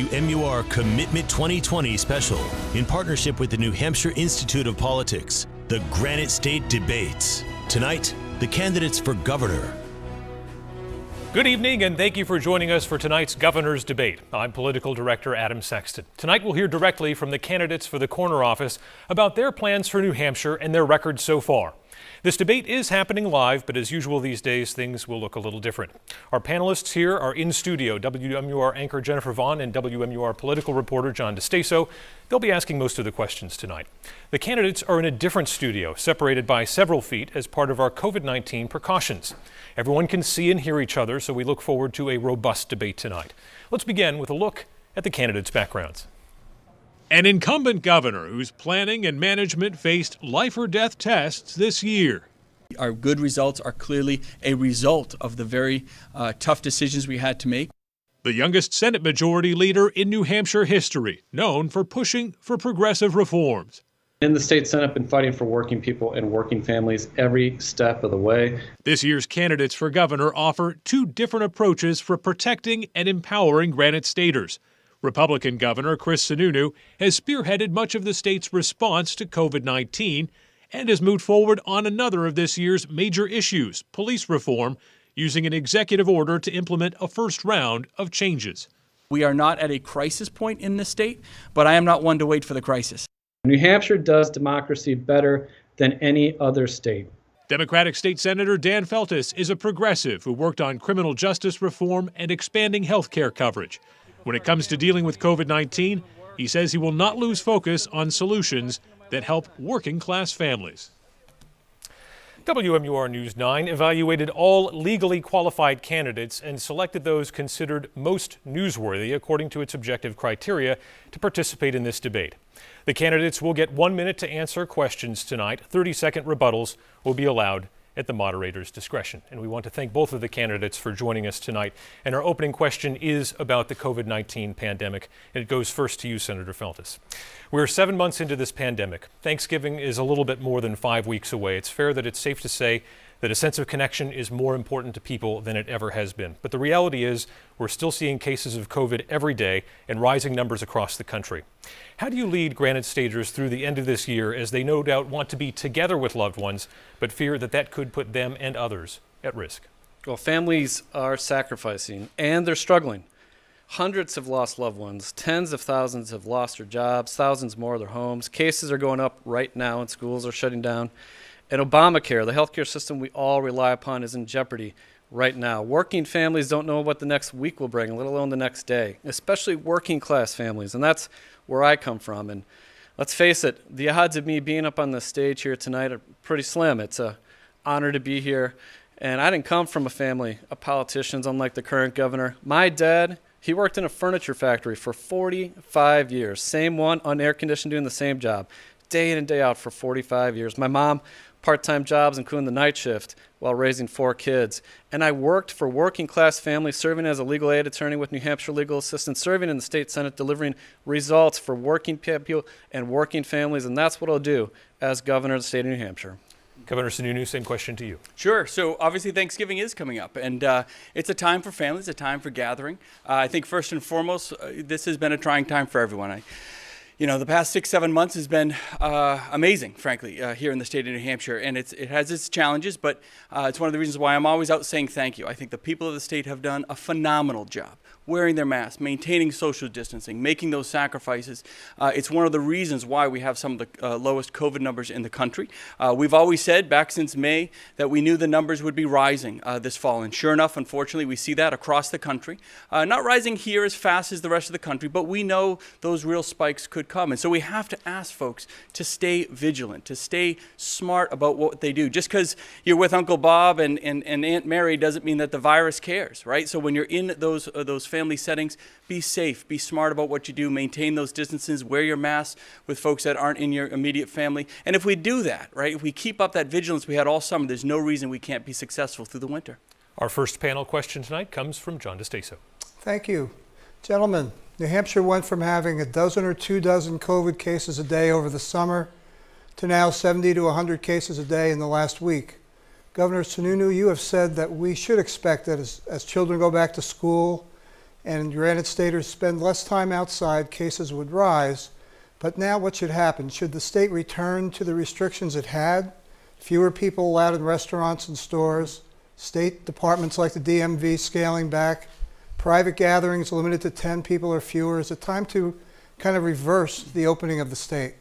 WMUR Commitment 2020 special in partnership with the New Hampshire Institute of Politics, the Granite State Debates. Tonight, the candidates for governor. Good evening, and thank you for joining us for tonight's governor's debate. I'm political director Adam Sexton. Tonight we'll hear directly from the candidates for the corner office about their plans for New Hampshire and their record so far. This debate is happening live, but as usual these days, things will look a little different. Our panelists here are in studio, WMUR anchor Jennifer Vaughn and WMUR political reporter John DeStaso. They'll be asking most of the questions tonight. The candidates are in a different studio, separated by several feet as part of our COVID-19 precautions. Everyone can see and hear each other, so we look forward to a robust debate tonight. Let's begin with a look at the candidates' backgrounds. An incumbent governor whose planning and management faced life or death tests this year. Our good results are clearly a result of the very tough decisions we had to make. The youngest Senate Majority Leader in New Hampshire history, known for pushing for progressive reforms. In the state Senate, I've been fighting for working people and working families every step of the way. This year's candidates for governor offer two different approaches for protecting and empowering Granite Staters. Republican Governor Chris Sununu has spearheaded much of the state's response to COVID-19 and has moved forward on another of this year's major issues, police reform, using an executive order to implement a first round of changes. We are not at a crisis point in this state, but I am not one to wait for the crisis. New Hampshire does democracy better than any other state. Democratic State Senator Dan Feltes is a progressive who worked on criminal justice reform and expanding health care coverage. When it comes to dealing with COVID-19, he says he will not lose focus on solutions that help working-class families. WMUR News 9 evaluated all legally qualified candidates and selected those considered most newsworthy according to its objective criteria to participate in this debate. The candidates will get 1 minute to answer questions tonight. 30-second rebuttals will be allowed at the moderator's discretion. And we want to thank both of the candidates for joining us tonight. And our opening question is about the COVID-19 pandemic. And it goes first to you, Senator Feltes. We're 7 months into this pandemic. Thanksgiving is a little bit more than 5 weeks away. It's fair that it's safe to say that a sense of connection is more important to people than it ever has been. But the reality is we're still seeing cases of COVID every day and rising numbers across the country. How do you lead Granite Staters through the end of this year as they no doubt want to be together with loved ones, but fear that that could put them and others at risk? Well, families are sacrificing and they're struggling. Hundreds have lost loved ones. Tens of thousands have lost their jobs. Thousands more their homes. Cases are going up right now and schools are shutting down. And Obamacare, the healthcare system we all rely upon, is in jeopardy right now. Working families don't know what the next week will bring, let alone the next day, especially working class families. And that's where I come from. And let's face it, the odds of me being up on the stage here tonight are pretty slim. It's an honor to be here. And I didn't come from a family of politicians, unlike the current governor. My dad, he worked in a furniture factory for 45 years. Same one, on air conditioned, doing the same job, day in and day out for 45 years. My mom, part-time jobs, including the night shift, while raising 4 kids. And I worked for working class families, serving as a legal aid attorney with New Hampshire Legal Assistance, serving in the state Senate, delivering results for working people and working families. And that's what I'll do as governor of the state of New Hampshire. Governor Sununu, same question to you. Sure. So obviously Thanksgiving is coming up, and it's a time for families, a time for gathering. I think first and foremost, this has been a trying time for everyone. The past 6-7 months has been amazing, frankly, here in the state of New Hampshire, and it has its challenges, but it's one of the reasons why I'm always out saying thank you. I think the people of the state have done a phenomenal job wearing their masks, maintaining social distancing, making those sacrifices. It's one of the reasons why we have some of the lowest COVID numbers in the country. We've always said back since May that we knew the numbers would be rising this fall, and sure enough, unfortunately, we see that across the country. Not rising here as fast as the rest of the country, but we know those real spikes could come. And so we have to ask folks to stay vigilant, to stay smart about what they do. Just because you're with Uncle Bob and Aunt Mary doesn't mean that the virus cares, right? So when you're in those family settings, be safe, be smart about what you do, maintain those distances, wear your mask with folks that aren't in your immediate family. And if we do that, right, if we keep up that vigilance we had all summer, there's no reason we can't be successful through the winter. Our first panel question tonight comes from John DeStaso. Thank you. Gentlemen, New Hampshire went from having a dozen or 2 dozen COVID cases a day over the summer to now 70 to 100 cases a day in the last week. Governor Sununu, you have said that we should expect that as children go back to school and Granite Staters spend less time outside, cases would rise. But now what should happen? Should the state return to the restrictions it had? Fewer people allowed in restaurants and stores, state departments like the DMV scaling back, private gatherings limited to 10 people or fewer. Is it time to kind of reverse the opening of the state?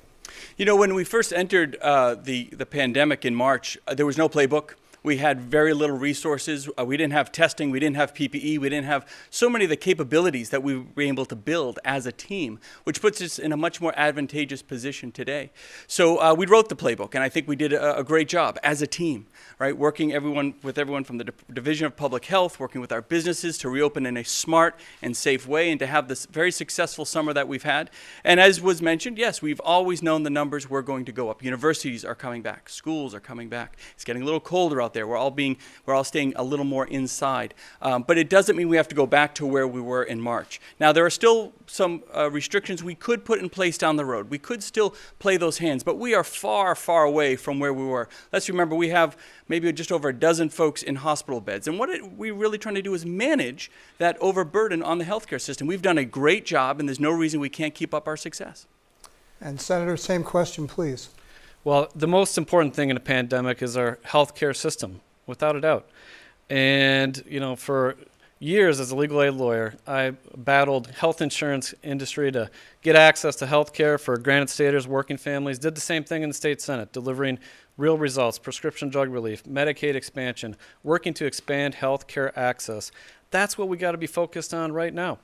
You know, when we first entered the pandemic in March, there was no playbook. We had very little resources. We didn't have testing. We didn't have PPE. We didn't have so many of the capabilities that we were able to build as a team, which puts us in a much more advantageous position today. So we wrote the playbook, and I think we did a great job as a team, right? Working with everyone from the Division of Public Health, working with our businesses to reopen in a smart and safe way and to have this very successful summer that we've had. And as was mentioned, yes, we've always known the numbers were going to go up. Universities are coming back. Schools are coming back. It's getting a little colder out there. We're all staying a little more inside. But it doesn't mean we have to go back to where we were in March. Now, there are still some restrictions we could put in place down the road. We could still play those hands, but we are far, far away from where we were. Let's remember we have maybe just over a dozen folks in hospital beds. And what we're really trying to do is manage that overburden on the healthcare system. We've done a great job, and there's no reason we can't keep up our success. And Senator, same question, please. Well, the most important thing in a pandemic is our healthcare system, without a doubt. And, you know, for years as a legal aid lawyer, I battled health insurance industry to get access to health care for Granite Staters, working families. Did the same thing in the state Senate, delivering real results, prescription drug relief, Medicaid expansion, working to expand health care access. That's what we got to be focused on right now.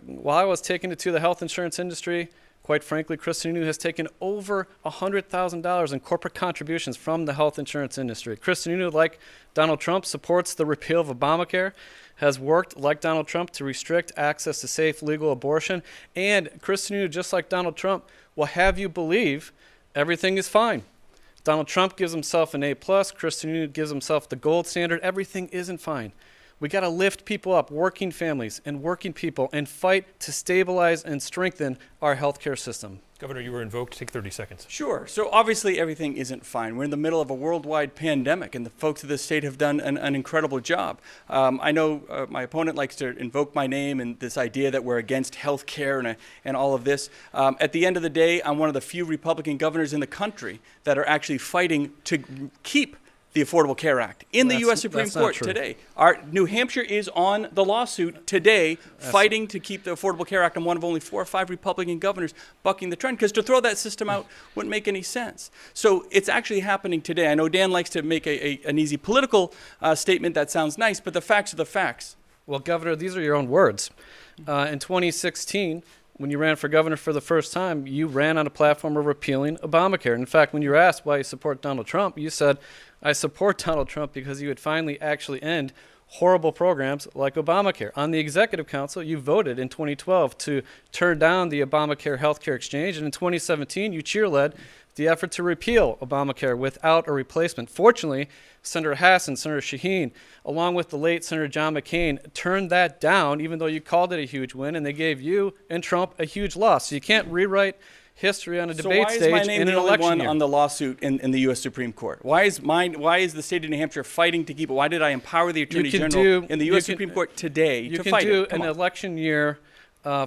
While I was taking it to the health insurance industry, quite frankly, Chris Sununu has taken over $100,000 in corporate contributions from the health insurance industry. Chris Sununu, like Donald Trump, supports the repeal of Obamacare, has worked, like Donald Trump, to restrict access to safe, legal abortion. And Chris Sununu, just like Donald Trump, will have you believe everything is fine. Donald Trump gives himself an A+, Chris Sununu gives himself the gold standard. Everything isn't fine. We got to lift people up, working families and working people, and fight to stabilize and strengthen our healthcare system. Governor, you were invoked. Take 30 seconds. Sure. So obviously everything isn't fine. We're in the middle of a worldwide pandemic, and the folks of the state have done an incredible job. I know my opponent likes to invoke my name and this idea that we're against health care and all of this. At the end of the day, I'm one of the few Republican governors in the country that are actually fighting to keep the Affordable Care Act in the U.S. Supreme Court today. New Hampshire is on the lawsuit today, fighting to keep the Affordable Care Act. I'm one of only 4 or 5 Republican governors bucking the trend, because to throw that system out wouldn't make any sense. So it's actually happening today. I know Dan likes to make an easy political statement that sounds nice, but the facts are the facts. Well, Governor, these are your own words. In 2016, when you ran for governor for the first time, you ran on a platform of repealing Obamacare. In fact, when you were asked why you support Donald Trump, you said, I support Donald Trump because he would finally actually end horrible programs like Obamacare. On the Executive Council, you voted in 2012 to turn down the Obamacare healthcare exchange, and in 2017, you cheerled the effort to repeal Obamacare without a replacement. Fortunately, Senator Hassan, Senator Shaheen, along with the late Senator John McCain, turned that down, even though you called it a huge win, and they gave you and Trump a huge loss. So you can't rewrite history on a debate stage in an election year. So why is my name the only one on the lawsuit in the U.S. Supreme Court? Why is the state of New Hampshire fighting to keep it? Why did I empower the Attorney General in the U.S. Supreme Court today to fight it? You can do an election year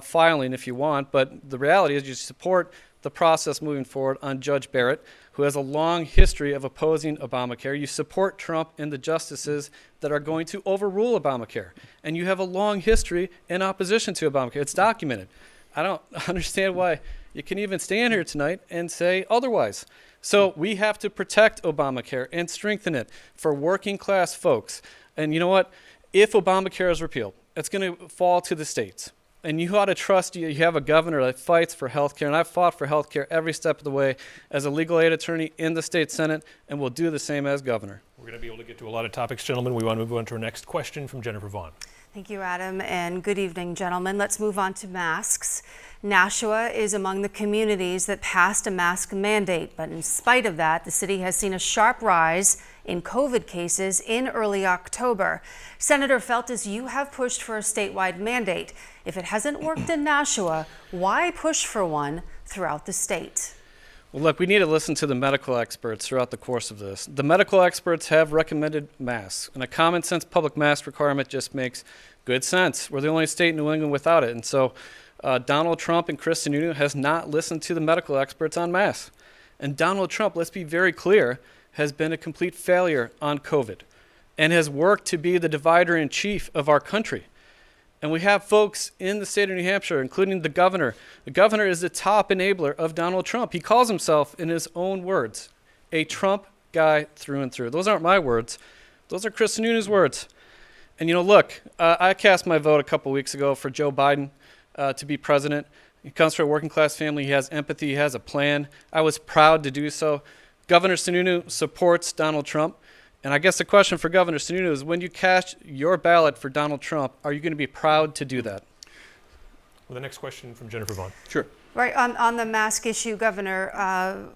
filing if you want, but the reality is you support the process moving forward on Judge Barrett, who has a long history of opposing Obamacare. You support Trump and the justices that are going to overrule Obamacare. And you have a long history in opposition to Obamacare. It's documented. I don't understand why you can even stand here tonight and say otherwise. So we have to protect Obamacare and strengthen it for working class folks. And you know what? If Obamacare is repealed, it's going to fall to the states. And you ought to trust you have a governor that fights for health care. And I've fought for health care every step of the way as a legal aid attorney in the state Senate, and will do the same as governor. We're going to be able to get to a lot of topics, gentlemen. We want to move on to our next question from Jennifer Vaughn. Thank you, Adam, and good evening, gentlemen. Let's move on to masks. Nashua is among the communities that passed a mask mandate, but in spite of that, the city has seen a sharp rise in COVID cases in early October. Senator Feltes, you have pushed for a statewide mandate. If it hasn't worked in Nashua, why push for one throughout the state? Well, look, we need to listen to the medical experts throughout the course of this. The medical experts have recommended masks, and a common sense public mask requirement just makes Good sense. We're the only state in New England without it. And so Donald Trump and Chris Sununu has not listened to the medical experts on masks. And Donald Trump, let's be very clear, has been a complete failure on COVID and has worked to be the divider in chief of our country. And we have folks in the state of New Hampshire, including the governor. The governor is the top enabler of Donald Trump. He calls himself, in his own words, a Trump guy through and through. Those aren't my words. Those are Chris Sununu's words. And, look, I cast my vote a couple weeks ago for Joe Biden to be president. He comes from a working class family. He has empathy. He has a plan. I was proud to do so. Governor Sununu supports Donald Trump. And I guess the question for Governor Sununu is, when you cast your ballot for Donald Trump, are you going to be proud to do that? Well, the next question from Jennifer Vaughn. Sure. Right, on the mask issue, Governor,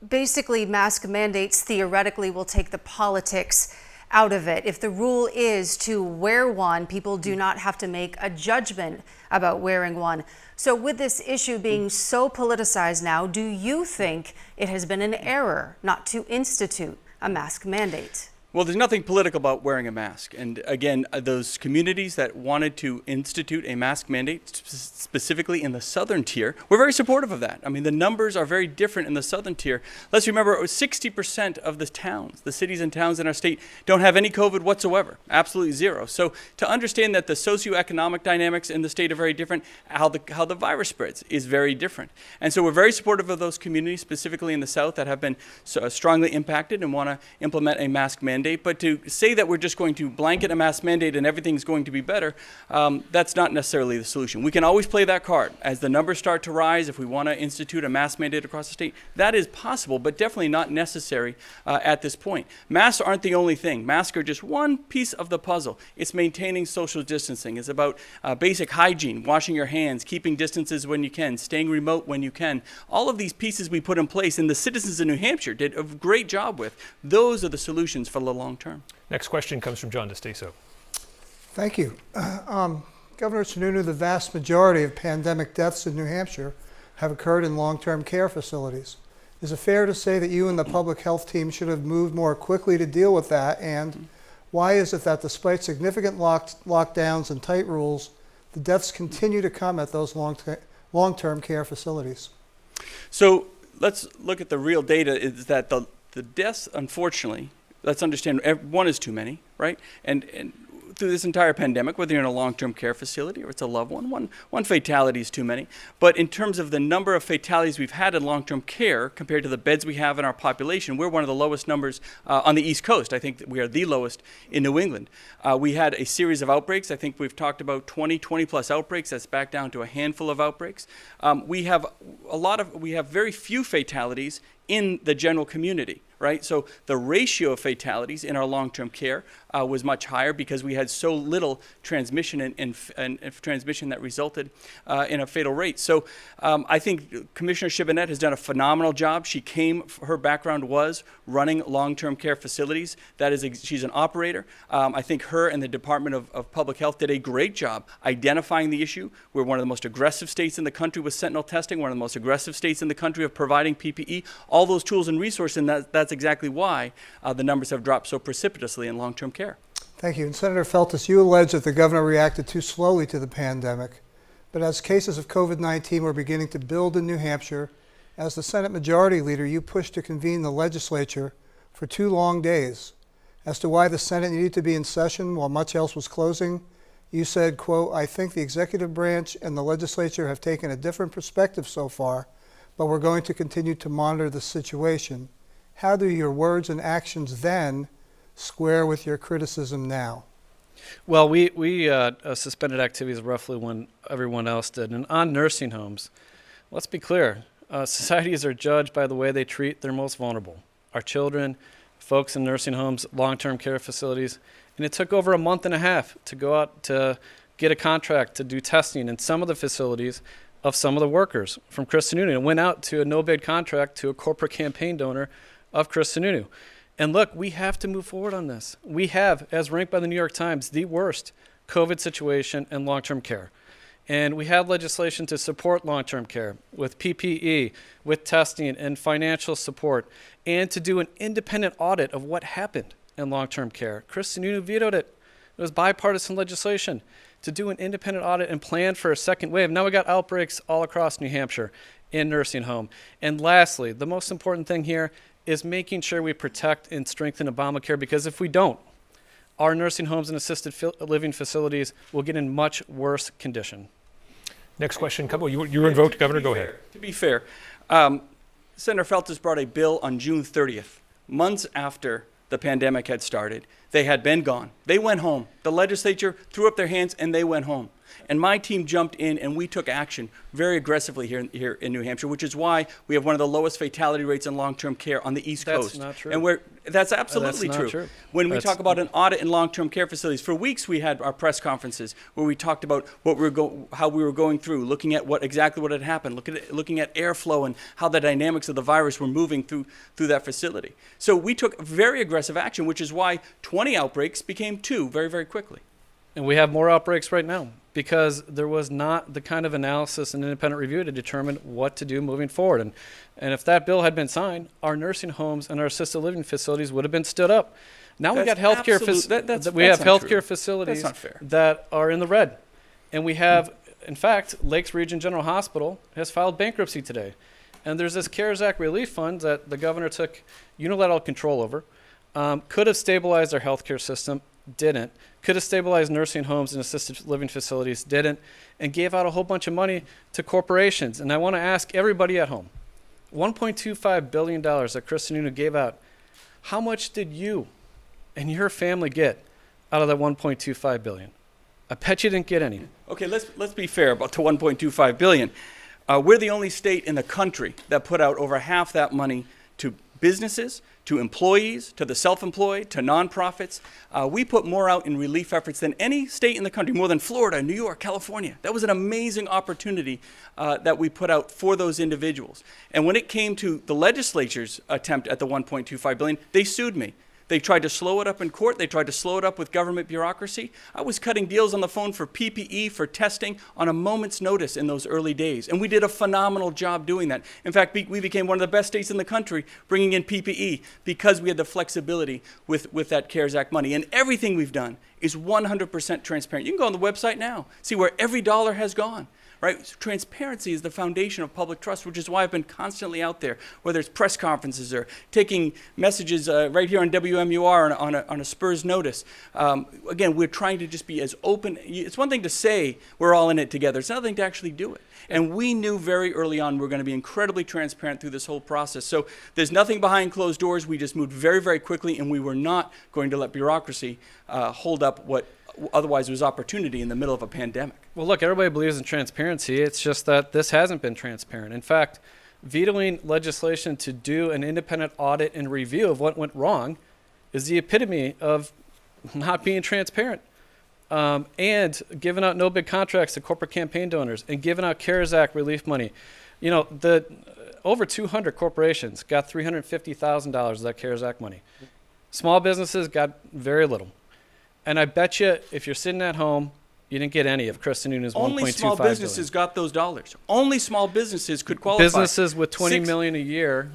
basically mask mandates theoretically will take the politics out of it. If the rule is to wear one, people do not have to make a judgment about wearing one. So with this issue being so politicized now, do you think it has been an error not to institute a mask mandate? Well, there's nothing political about wearing a mask. And again, those communities that wanted to institute a mask mandate, specifically in the southern tier, we're very supportive of that. I mean, the numbers are very different in the southern tier. Let's remember, 60% of the towns, the cities and towns in our state, don't have any COVID whatsoever, absolutely zero. So to understand that the socioeconomic dynamics in the state are very different, how the virus spreads is very different. And so we're very supportive of those communities, specifically in the south, that have been strongly impacted and want to implement a mask mandate. But to say that we're just going to blanket a mask mandate and everything's going to be better, that's not necessarily the solution. We can always play that card. As the numbers start to rise, if we want to institute a mask mandate across the state, that is possible, but definitely not necessary at this point. Masks aren't the only thing. Masks are just one piece of the puzzle. It's maintaining social distancing. It's about basic hygiene, washing your hands, keeping distances when you can, staying remote when you can. All of these pieces we put in place, and the citizens of New Hampshire did a great job with. Those are the solutions for the long term. Next question comes from John DeStaso. Thank you. Governor Sununu, the vast majority of pandemic deaths in New Hampshire have occurred in long-term care facilities. Is it fair to say that you and the public health team should have moved more quickly to deal with that? And why is it that despite significant lockdowns and tight rules, the deaths continue to come at those long-term care facilities? So let's look at the real data. Is that the deaths, unfortunately, let's understand, one is too many, right? And through this entire pandemic, whether you're in a long-term care facility or it's a loved one fatality is too many. But in terms of the number of fatalities we've had in long-term care compared to the beds we have in our population, we're one of the lowest numbers on the East Coast. I think that we are the lowest in New England. We had a series of outbreaks. I think we've talked about 20 plus outbreaks. That's back down to a handful of outbreaks. We have very few fatalities in the general community, right? So the ratio of fatalities in our long-term care was much higher because we had so little transmission and transmission that resulted in a fatal rate. So I think Commissioner Shibinette has done a phenomenal job. Her background was running long-term care facilities. She's an operator. I think her and the Department of Public Health did a great job identifying the issue. We're one of the most aggressive states in the country with sentinel testing, one of the most aggressive states in the country of providing PPE, all those tools and resources, and that's exactly why the numbers have dropped so precipitously in long-term care. Thank you. And Senator Feltus, you allege that the governor reacted too slowly to the pandemic. But as cases of COVID-19 were beginning to build in New Hampshire, as the Senate Majority Leader, you pushed to convene the legislature for 2 long days. As to why the Senate needed to be in session while much else was closing, you said, quote, "I think the executive branch and the legislature have taken a different perspective so far, but we're going to continue to monitor the situation." How do your words and actions then square with your criticism now? Well, we suspended activities roughly when everyone else did. And on nursing homes, let's be clear, societies are judged by the way they treat their most vulnerable. Our children, folks in nursing homes, long-term care facilities. And it took over a month and a half to go out to get a contract to do testing in some of the facilities of some of the workers from Chris Sununu. It went out to a no-bid contract to a corporate campaign donor of Chris Sununu. And look, we have to move forward on this. We have, as ranked by the New York Times, the worst COVID situation in long-term care. And we have legislation to support long-term care with PPE, with testing and financial support, and to do an independent audit of what happened in long-term care. Chris Sununu vetoed it. It was bipartisan legislation. to do an independent audit and plan for a second wave. Now we got outbreaks all across New Hampshire in nursing home. And lastly, the most important thing here is making sure we protect and strengthen Obamacare, because if we don't, our nursing homes and assisted living facilities will get in much worse condition. Next question. You were invoked, Governor. Go ahead. To be fair, Senator Feltes brought a bill on June 30th, months after the pandemic had started. They had been gone. They went home. The legislature threw up their hands and they went home. And my team jumped in and we took action very aggressively here in New Hampshire, which is why we have one of the lowest fatality rates in long-term care on the East Coast. That's not true. And that's absolutely That's not true. When we talk about an audit in long-term care facilities, for weeks we had our press conferences where we talked about how we were going through, looking at exactly what had happened, looking at airflow and how the dynamics of the virus were moving through that facility. So we took very aggressive action, which is why 20 outbreaks became 2 very, very quickly. And we have more outbreaks right now because there was not the kind of analysis and independent review to determine what to do moving forward. And if that bill had been signed, our nursing homes and our assisted living facilities would have been stood up. Now we got healthcare facilities that are in the red. And we have, in fact, Lakes Region General Hospital has filed bankruptcy today. And there's this CARES Act relief fund that the governor took unilateral control over. Could have stabilized our healthcare system, didn't. Could have stabilized nursing homes and assisted living facilities, didn't, and gave out a whole bunch of money to corporations. And I want to ask everybody at home, $1.25 billion that Chris Sununu gave out, how much did you and your family get out of that $1.25 billion? I bet you didn't get any. Okay, let's be fair about the $1.25 billion. We're the only state in the country that put out over half that money to businesses, to employees, to the self-employed, to nonprofits. We put more out in relief efforts than any state in the country, more than Florida, New York, California. That was an amazing opportunity that we put out for those individuals. And when it came to the legislature's attempt at the $1.25 billion, they sued me. They tried to slow it up in court. They tried to slow it up with government bureaucracy. I was cutting deals on the phone for PPE, for testing, on a moment's notice in those early days. And we did a phenomenal job doing that. In fact, we became one of the best states in the country bringing in PPE because we had the flexibility with that CARES Act money. And everything we've done is 100% transparent. You can go on the website now, see where every dollar has gone. Right? Transparency is the foundation of public trust, which is why I've been constantly out there, whether it's press conferences or taking messages right here on WMUR on a Spurs notice. Again, we're trying to just be as open. It's one thing to say we're all in it together. It's another thing to actually do it. And we knew very early on we were going to be incredibly transparent through this whole process. So there's nothing behind closed doors. We just moved very, very quickly, and we were not going to let bureaucracy hold up what otherwise was opportunity in the middle of a pandemic. Well, look, everybody believes in transparency. It's just that this hasn't been transparent. In fact, vetoing legislation to do an independent audit and review of what went wrong is the epitome of not being transparent. And giving out no bid contracts to corporate campaign donors and giving out CARES Act relief money. You know, over 200 corporations got $350,000 of that CARES Act money. Small businesses got very little. And I bet you if you're sitting at home, you didn't get any of Chris Sununu's $1.25 billion. Only small businesses got those dollars. Only small businesses could qualify. Businesses with $20 million a year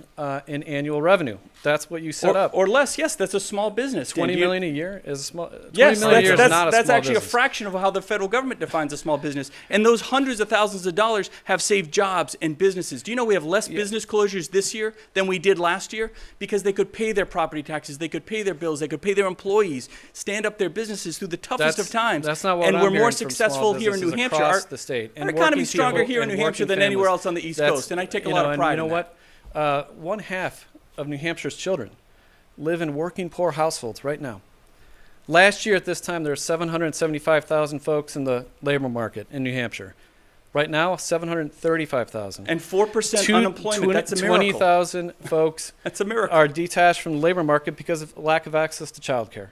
in annual revenue. That's what you set up. Or less. Yes, that's a small business. $20 million a year is a small. Yes, that's actually a fraction of how the federal government defines a small business. And those hundreds of thousands of dollars have saved jobs and businesses. Do you know we have less business closures this year than we did last year? Because they could pay their property taxes, they could pay their bills, they could pay their employees, stand up their businesses through the toughest of times. That's not what and I'm we're more hearing successful from here in New Hampshire. Across the state. Our economy is stronger here in New Hampshire than anywhere else on the East Coast, and I take a lot of pride in that. You know what? 1/2 of New Hampshire's children live in working poor households right now. Last year at this time, there were 775,000 folks in the labor market in New Hampshire. Right now, 735,000. And 4% unemployment. That's a miracle. 20,000 folks That's a miracle. are detached from the labor market because of lack of access to childcare.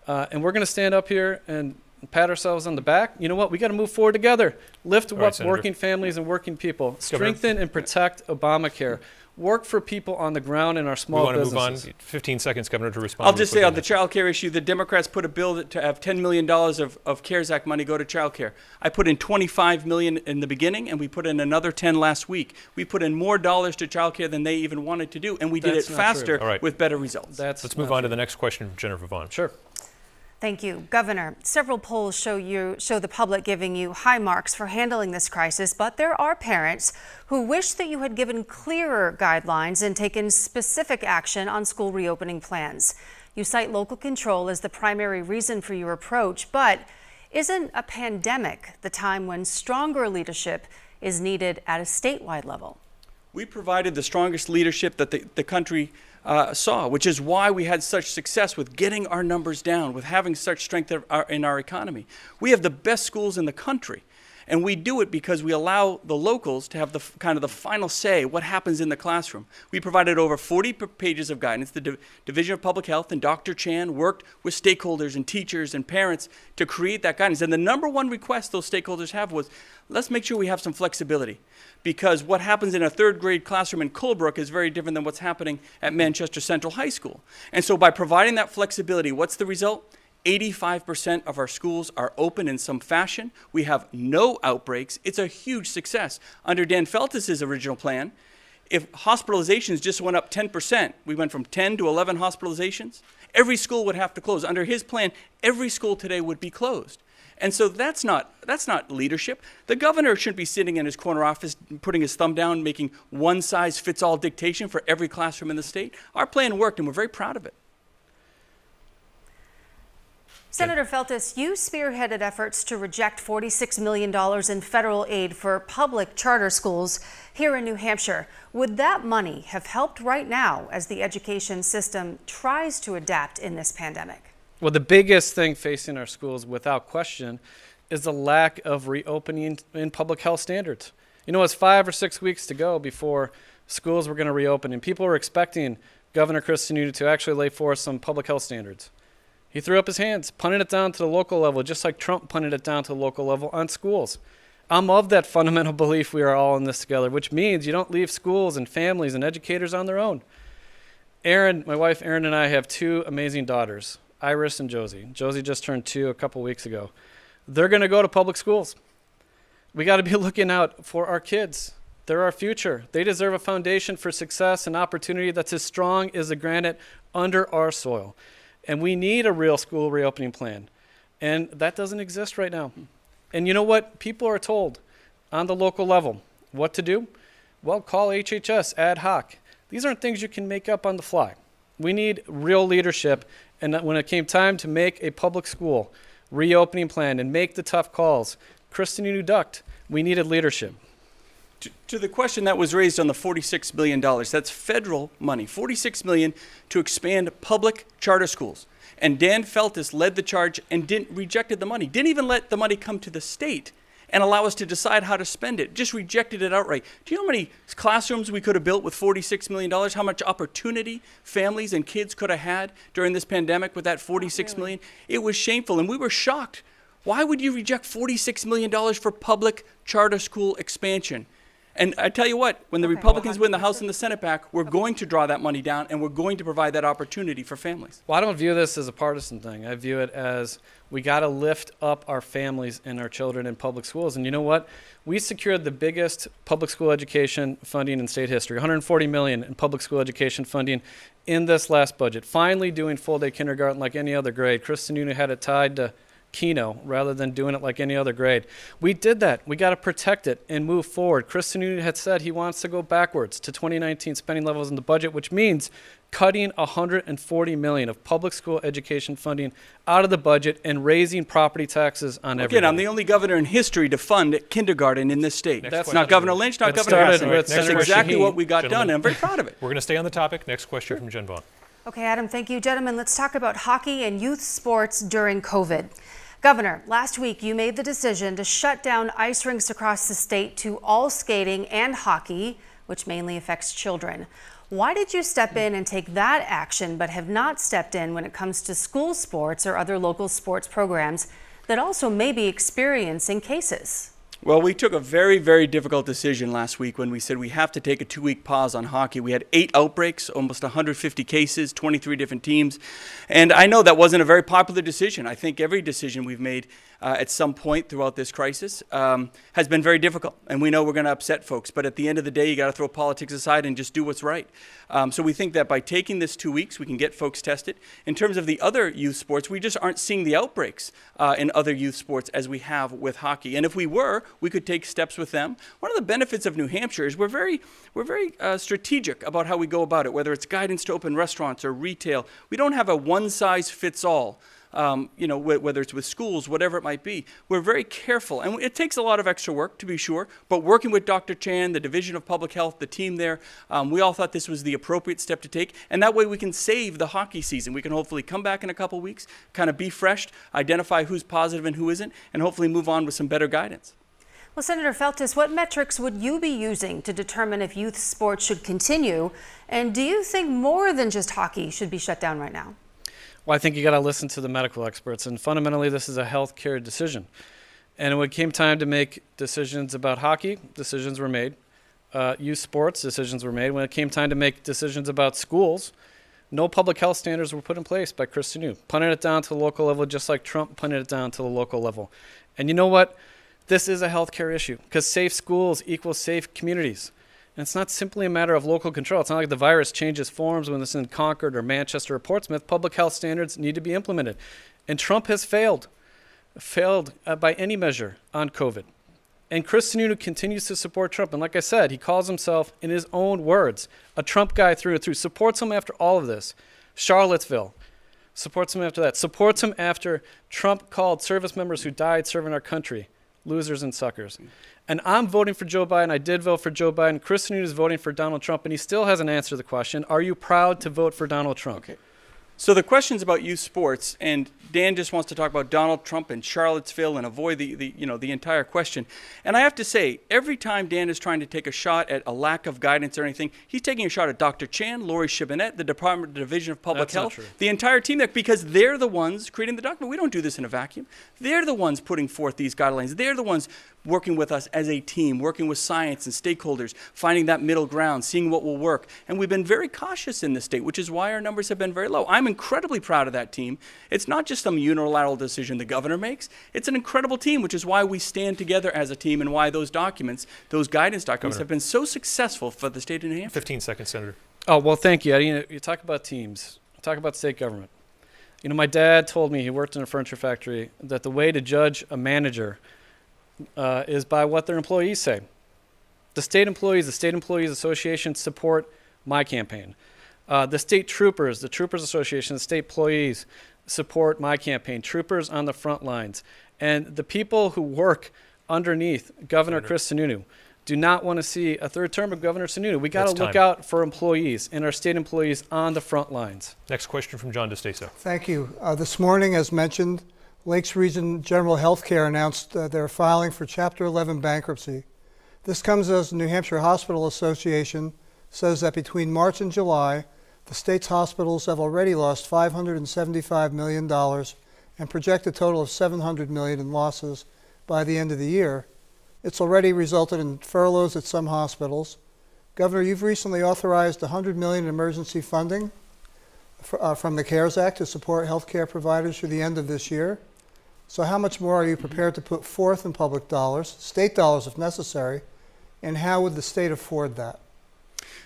And we're going to stand up here and pat ourselves on the back. You know what? We got to move forward together. Lift up working families and working people. Strengthen and protect Obamacare. Work for people on the ground in our small businesses. We want to move on. 15 seconds, Governor, to respond. I'll just say on the child care issue, the Democrats put a bill to have $10 million of CARES Act money go to child care. I put in $25 million in the beginning, and we put in another 10 last week. We put in more dollars to child care than they even wanted to do, and we did it faster with better results. Let's move on to the next question from Jennifer Vaughn. Sure. Thank you. Governor, several polls show the public giving you high marks for handling this crisis, but there are parents who wish that you had given clearer guidelines and taken specific action on school reopening plans. You cite local control as the primary reason for your approach, but isn't a pandemic the time when stronger leadership is needed at a statewide level? We provided the strongest leadership that the country saw, which is why we had such success with getting our numbers down, with having such strength in our economy. We have the best schools in the country, and we do it because we allow the locals to have the final say what happens in the classroom. We provided over 40 pages of guidance. The Division of Public Health and Dr. Chan worked with stakeholders and teachers and parents to create that guidance. And the number one request those stakeholders have was, let's make sure we have some flexibility, because what happens in a third grade classroom in Colebrook is very different than what's happening at Manchester Central High School. And so by providing that flexibility, what's the result? 85% of our schools are open in some fashion. We have no outbreaks. It's a huge success. Under Dan Feltus's original plan, if hospitalizations just went up 10%, we went from 10 to 11 hospitalizations, every school would have to close. Under his plan, every school today would be closed. And so that's not leadership. The governor shouldn't be sitting in his corner office, putting his thumb down, making one-size-fits-all dictation for every classroom in the state. Our plan worked, and we're very proud of it. Senator Feltus, you spearheaded efforts to reject $46 million in federal aid for public charter schools here in New Hampshire. Would that money have helped right now as the education system tries to adapt in this pandemic? Well, the biggest thing facing our schools, without question, is the lack of reopening in public health standards. You know, it's 5 or 6 weeks to go before schools were going to reopen, and people were expecting Governor Chris Sununu to actually lay forth some public health standards. He threw up his hands, punted it down to the local level, just like Trump punted it down to the local level on schools. I'm of that fundamental belief we are all in this together, which means you don't leave schools and families and educators on their own. Erin, my wife Erin, and I have 2 amazing daughters, Iris and Josie. Josie just turned 2 a couple weeks ago. They're going to go to public schools. We got to be looking out for our kids. They're our future. They deserve a foundation for success and opportunity that's as strong as the granite under our soil. And we need a real school reopening plan. And that doesn't exist right now. And you know what? People are told on the local level what to do. Well, call HHS ad hoc. These aren't things you can make up on the fly. We need real leadership. And when it came time to make a public school reopening plan and make the tough calls, Chris Sununu ducked. We needed leadership. To the question that was raised on the $46 million, that's federal money, $46 million to expand public charter schools. And Dan Feltus led the charge and rejected the money. Didn't even let the money come to the state and allow us to decide how to spend it. Just rejected it outright. Do you know how many classrooms we could have built with $46 million? How much opportunity families and kids could have had during this pandemic with that $46 million? It was shameful, and we were shocked. Why would you reject $46 million for public charter school expansion? And I tell you what, when the Republicans win the House and the Senate back, we're going to draw that money down, and we're going to provide that opportunity for families. Well, I don't view this as a partisan thing. I view it as we got to lift up our families and our children in public schools. And you know what? We secured the biggest public school education funding in state history, $140 million in public school education funding in this last budget. Finally doing full-day kindergarten like any other grade. Chris Sununu had it tied to Keno rather than doing it like any other grade. We did that. We got to protect it and move forward. Chris Sununu had said he wants to go backwards to 2019 spending levels in the budget, which means cutting $140 million of public school education funding out of the budget and raising property taxes on everybody. Again, I'm the only governor in history to fund kindergarten in this state. That's not Governor Lynch, not Governor Hassan. That's exactly what we got done, and I'm very proud of it. We're going to stay on the topic. Next question from Jen Vaughn. Okay, Adam, thank you. Gentlemen, let's talk about hockey and youth sports during COVID. Governor, last week you made the decision to shut down ice rinks across the state to all skating and hockey, which mainly affects children. Why did you step in and take that action but have not stepped in when it comes to school sports or other local sports programs that also may be experiencing cases? Well, we took a very, very difficult decision last week when we said we have to take a 2-week pause on hockey. We had 8 outbreaks, almost 150 cases, 23 different teams. And I know that wasn't a very popular decision. I think every decision we've made at some point throughout this crisis has been very difficult. And we know we're going to upset folks. But at the end of the day, you got to throw politics aside and just do what's right. So we think that by taking this 2 weeks, we can get folks tested. In terms of the other youth sports, we just aren't seeing the outbreaks in other youth sports as we have with hockey. And if we were, we could take steps with them. One of the benefits of New Hampshire is we're very strategic about how we go about it, whether it's guidance to open restaurants or retail. We don't have a one-size-fits-all. Whether it's with schools, whatever it might be. We're very careful, and it takes a lot of extra work, to be sure, but working with Dr. Chan, the Division of Public Health, the team there, we all thought this was the appropriate step to take, and that way we can save the hockey season. We can hopefully come back in a couple weeks, kind of be fresh, identify who's positive and who isn't, and hopefully move on with some better guidance. Well, Senator Feltes, what metrics would you be using to determine if youth sports should continue? And do you think more than just hockey should be shut down right now? Well, I think you got to listen to the medical experts, and fundamentally this is a healthcare decision. And when it came time to make decisions about hockey, decisions were made. Youth sports, decisions were made. When it came time to make decisions about schools, no public health standards were put in place by Chris Sununu, punting it down to the local level just like Trump punted it down to the local level. And you know what? This is a healthcare issue because safe schools equals safe communities. And it's not simply a matter of local control. It's not like the virus changes forms when it's in Concord or Manchester or Portsmouth. Public health standards need to be implemented. And Trump has failed by any measure on COVID. And Chris Sununu continues to support Trump. And like I said, he calls himself, in his own words, a Trump guy through and through. Supports him after all of this. Charlottesville. Supports him after that. Supports him after Trump called service members who died serving our country losers and suckers. And I'm voting for Joe Biden. I did vote for Joe Biden. Chris Sununu is voting for Donald Trump, and he still hasn't answered the question, are you proud to vote for Donald Trump? Okay. So the question's about youth sports, and Dan just wants to talk about Donald Trump and Charlottesville and avoid the entire question. And I have to say, every time Dan is trying to take a shot at a lack of guidance or anything, he's taking a shot at Dr. Chan, Lori Shibinette, the Department of Division of Public Health, the entire team there, because they're the ones creating the document. We don't do this in a vacuum. They're the ones putting forth these guidelines. They're the ones working with us as a team, working with science and stakeholders, finding that middle ground, seeing what will work. And we've been very cautious in this state, which is why our numbers have been very low. I'm incredibly proud of that team. It's not just some unilateral decision the governor makes. It's an incredible team, which is why we stand together as a team and why those documents, those guidance documents, have been so successful for the state of New Hampshire. 15 seconds, Senator. Oh, well, thank you. You talk about teams. Talk about state government. My dad told me, he worked in a furniture factory, that the way to judge a manager is by what their employees say. The state employees association support my campaign. The state troopers, the Troopers Association, the state employees support my campaign. Troopers on the front lines. And the people who work underneath Governor Chris Sununu do not want to see a third term of Governor Sununu. We got to look out for employees and our state employees on the front lines. Next question from John DeStaso. Thank you. This morning, as mentioned, Lakes Region General Healthcare announced they're filing for Chapter 11 bankruptcy. This comes as the New Hampshire Hospital Association says that between March and July, the state's hospitals have already lost $575 million and project a total of $700 million in losses by the end of the year. It's already resulted in furloughs at some hospitals. Governor, you've recently authorized $100 million in emergency funding from the CARES Act to support healthcare providers through the end of this year. So how much more are you prepared to put forth in public dollars, state dollars if necessary, and how would the state afford that?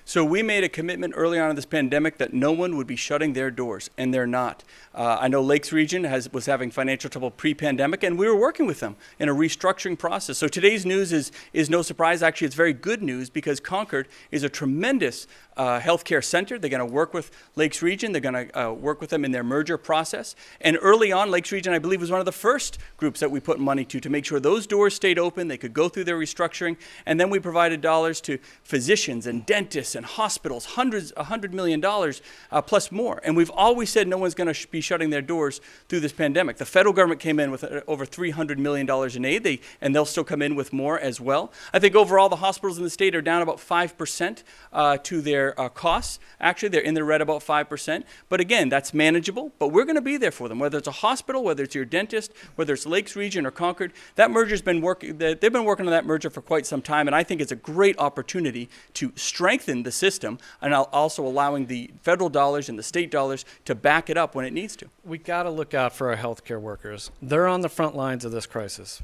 So we made a commitment early on in this pandemic that no one would be shutting their doors, and they're not. I know Lakes Region was having financial trouble pre-pandemic, and we were working with them in a restructuring process. So today's news is no surprise. Actually, it's very good news because Concord is a tremendous healthcare center. They're going to work with Lakes Region. They're going to work with them in their merger process. And early on, Lakes Region, I believe, was one of the first groups that we put money to make sure those doors stayed open. They could go through their restructuring. And then we provided dollars to physicians and dentists and hospitals, $100 million plus more. And we've always said no one's going to be shutting their doors through this pandemic. The federal government came in with over $300 million in aid, and they'll still come in with more as well. I think overall the hospitals in the state are down about 5% to their costs. Actually, they're in the red about 5%. But again, that's manageable. But we're going to be there for them, whether it's a hospital, whether it's your dentist, whether it's Lakes Region or Concord. That merger's been working. They've been working on that merger for quite some time, and I think it's a great opportunity to strengthen the system and also allowing the federal dollars and the state dollars to back it up when it needs to. We got to look out for our healthcare workers. They're on the front lines of this crisis.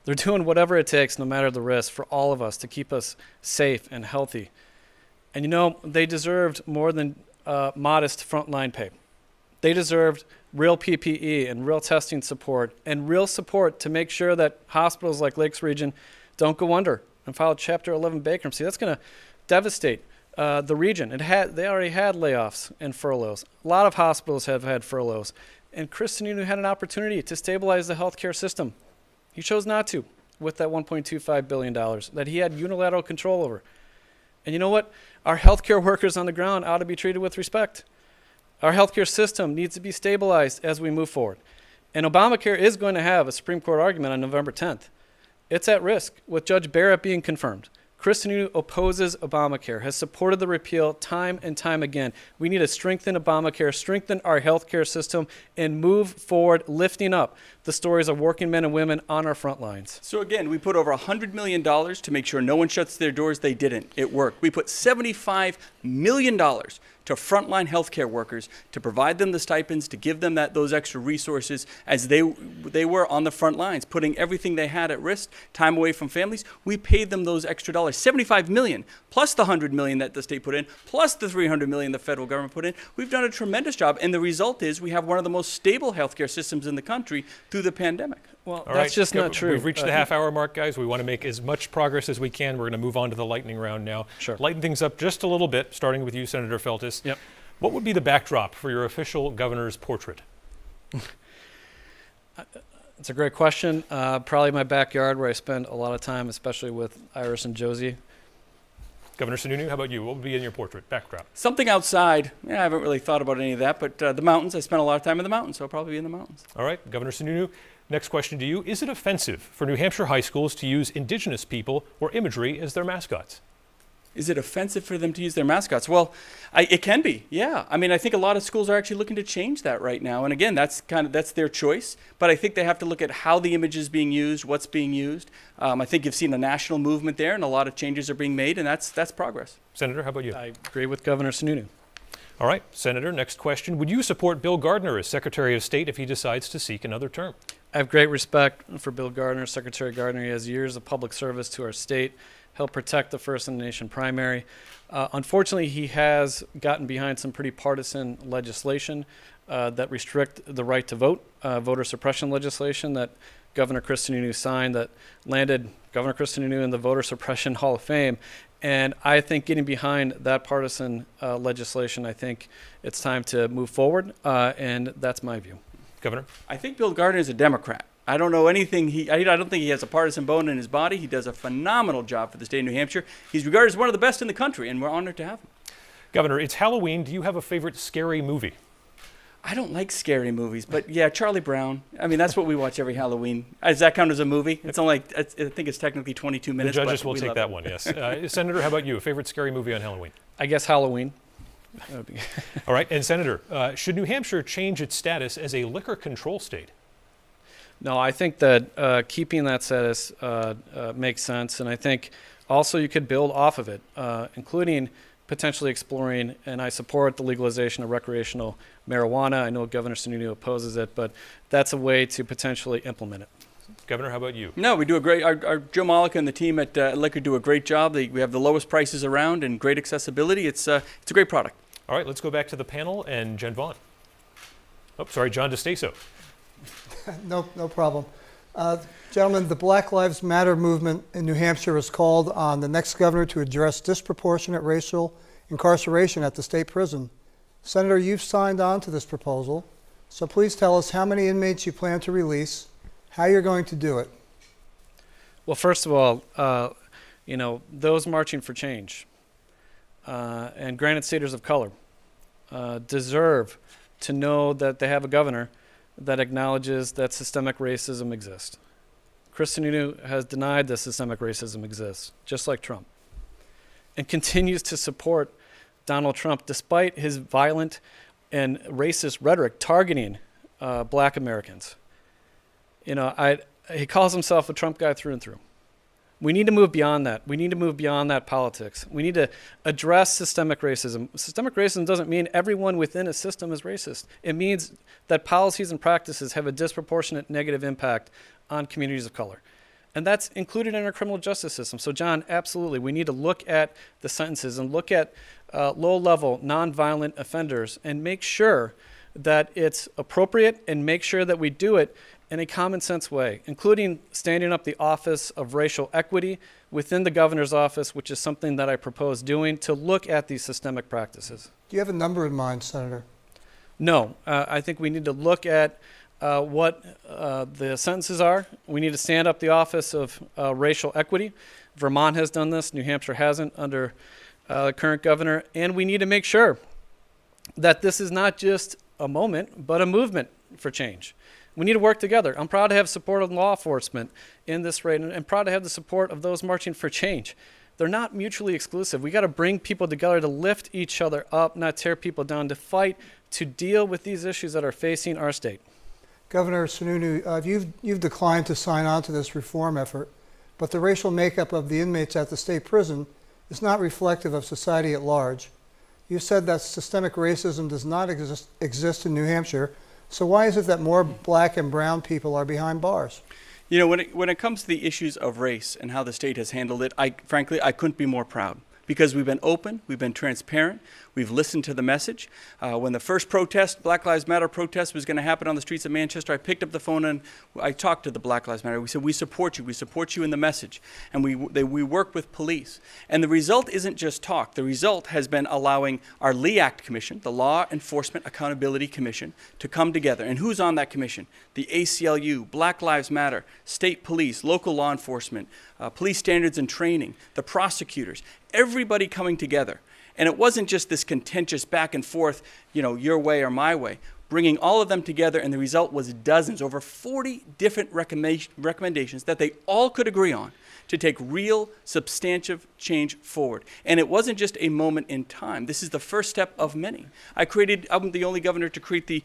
They're doing whatever it takes, no matter the risk, for all of us to keep us safe and healthy. And you know, they deserved more than modest frontline pay. They deserved real PPE and real testing support and real support to make sure that hospitals like Lakes Region don't go under and file Chapter 11 bankruptcy. That's going to devastate the region. They already had layoffs and furloughs. A lot of hospitals have had furloughs. And Chris Sununu had an opportunity to stabilize the healthcare system. He chose not to with that $1.25 billion that he had unilateral control over. And you know what? Our healthcare workers on the ground ought to be treated with respect. Our healthcare system needs to be stabilized as we move forward. And Obamacare is going to have a Supreme Court argument on November 10th. It's at risk with Judge Barrett being confirmed. Chris Sununu opposes Obamacare, has supported the repeal time and time again. We need to strengthen Obamacare, strengthen our healthcare system, and move forward, lifting up the stories of working men and women on our front lines. So again, we put over $100 million to make sure no one shuts their doors. They didn't. It worked. We put $75 million to frontline healthcare workers to provide them the stipends, to give them those extra resources as they were on the front lines, putting everything they had at risk, time away from families. We paid them those extra dollars, $75 million, plus the $100 million that the state put in, plus the $300 million the federal government put in. We've done a tremendous job, and the result is we have one of the most stable healthcare systems in the country through the pandemic. Well, All that's right, just not true. We've reached the half-hour mark, guys. We want to make as much progress as we can. We're going to move on to the lightning round now. Sure. Lighten things up just a little bit, starting with you, Senator Feltes. Yep. What would be the backdrop for your official governor's portrait? It's a great question. Probably my backyard where I spend a lot of time, especially with Iris and Josie. Governor Sununu, how about you? What would be in your portrait, backdrop? Something outside. Yeah, I haven't really thought about any of that, but the mountains. I spent a lot of time in the mountains, so I'll probably be in the mountains. All right, Governor Sununu, next question to you. Is it offensive for New Hampshire high schools to use indigenous people or imagery as their mascots? Is it offensive for them to use their mascots? Well, it can be, yeah. I mean, I think a lot of schools are actually looking to change that right now. And again, that's their choice. But I think they have to look at how the image is being used, what's being used. I think you've seen a national movement there, and a lot of changes are being made, and that's progress. Senator, how about you? I agree with Governor Sununu. All right, Senator, next question. Would you support Bill Gardner as Secretary of State if he decides to seek another term? I have great respect for Bill Gardner, Secretary Gardner. He has years of public service to our state, helped protect the First in the Nation primary. Unfortunately, he has gotten behind some pretty partisan legislation that restrict the right to vote, voter suppression legislation that Governor Chris Sununu signed that landed Governor Chris Sununu in the Voter Suppression Hall of Fame. And I think getting behind that partisan legislation, I think it's time to move forward, and that's my view. Governor? I think Bill Gardner is a Democrat. I don't know anything. I don't think he has a partisan bone in his body. He does a phenomenal job for the state of New Hampshire. He's regarded as one of the best in the country, and we're honored to have him. Governor, it's Halloween. Do you have a favorite scary movie? I don't like scary movies, but yeah, Charlie Brown. I mean, that's what we watch every Halloween. Does that count as a movie? It's only, I think it's technically 22 minutes. The judges will take that one, yes. Senator, how about you? A favorite scary movie on Halloween? I guess Halloween. All right, and Senator, should New Hampshire change its status as a liquor control state? No, I think that keeping that status makes sense, and I think also you could build off of it, including potentially exploring, and I support the legalization of recreational marijuana. I know Governor Sununu opposes it, but that's a way to potentially implement it. Governor, how about you? No, we do a great, our Joe Mollica and the team at Liquor do a great job. We have the lowest prices around and great accessibility. It's a great product. All right, let's go back to the panel and Jen Vaughn. Oh, sorry, John DeStaso. No problem. Gentlemen, the Black Lives Matter movement in New Hampshire has called on the next governor to address disproportionate racial incarceration at the state prison. Senator, you've signed on to this proposal, so please tell us how many inmates you plan to release, how you're going to do it. Well, first of all, those marching for change and Granite Staters of color deserve to know that they have a governor that acknowledges that systemic racism exists. Chris Sununu has denied that systemic racism exists, just like Trump, and continues to support Donald Trump despite his violent and racist rhetoric targeting Black Americans. He calls himself a Trump guy through and through. We need to move beyond that. We need to move beyond that politics. We need to address systemic racism. Systemic racism doesn't mean everyone within a system is racist. It means that policies and practices have a disproportionate negative impact on communities of color. And that's included in our criminal justice system. So, John, absolutely, we need to look at the sentences and look at low-level, nonviolent offenders and make sure that it's appropriate and make sure that we do it in a common sense way, including standing up the Office of Racial Equity within the governor's office, which is something that I propose doing to look at these systemic practices. Do you have a number in mind, Senator? No, I think we need to look at what the sentences are. We need to stand up the Office of Racial Equity. Vermont has done this. New Hampshire hasn't under the current governor. And we need to make sure that this is not just a moment, but a movement for change. We need to work together. I'm proud to have support of law enforcement in this raid, and I'm proud to have the support of those marching for change. They're not mutually exclusive. We got to bring people together to lift each other up, not tear people down, to fight, to deal with these issues that are facing our state. Governor Sununu, you've declined to sign on to this reform effort, but the racial makeup of the inmates at the state prison is not reflective of society at large. You said that systemic racism does not exist in New Hampshire. So why is it that more black and brown people are behind bars? You know, when it comes to the issues of race and how the state has handled it, frankly, I couldn't be more proud. Because we've been open, we've been transparent, we've listened to the message. When the first protest, Black Lives Matter protest, was going to happen on the streets of Manchester, I picked up the phone and I talked to the Black Lives Matter. We said, we support you in the message. And we work with police. And the result isn't just talk. The result has been allowing our LEACT Commission, the Law Enforcement Accountability Commission, to come together. And who's on that commission? The ACLU, Black Lives Matter, state police, local law enforcement, police standards and training, the prosecutors, everybody coming together. And it wasn't just this contentious back and forth, you know, your way or my way, bringing all of them together, and the result was dozens, over 40 different recommendations that they all could agree on to take real, substantive change forward. And it wasn't just a moment in time. This is the first step of many. I'm the only governor to create the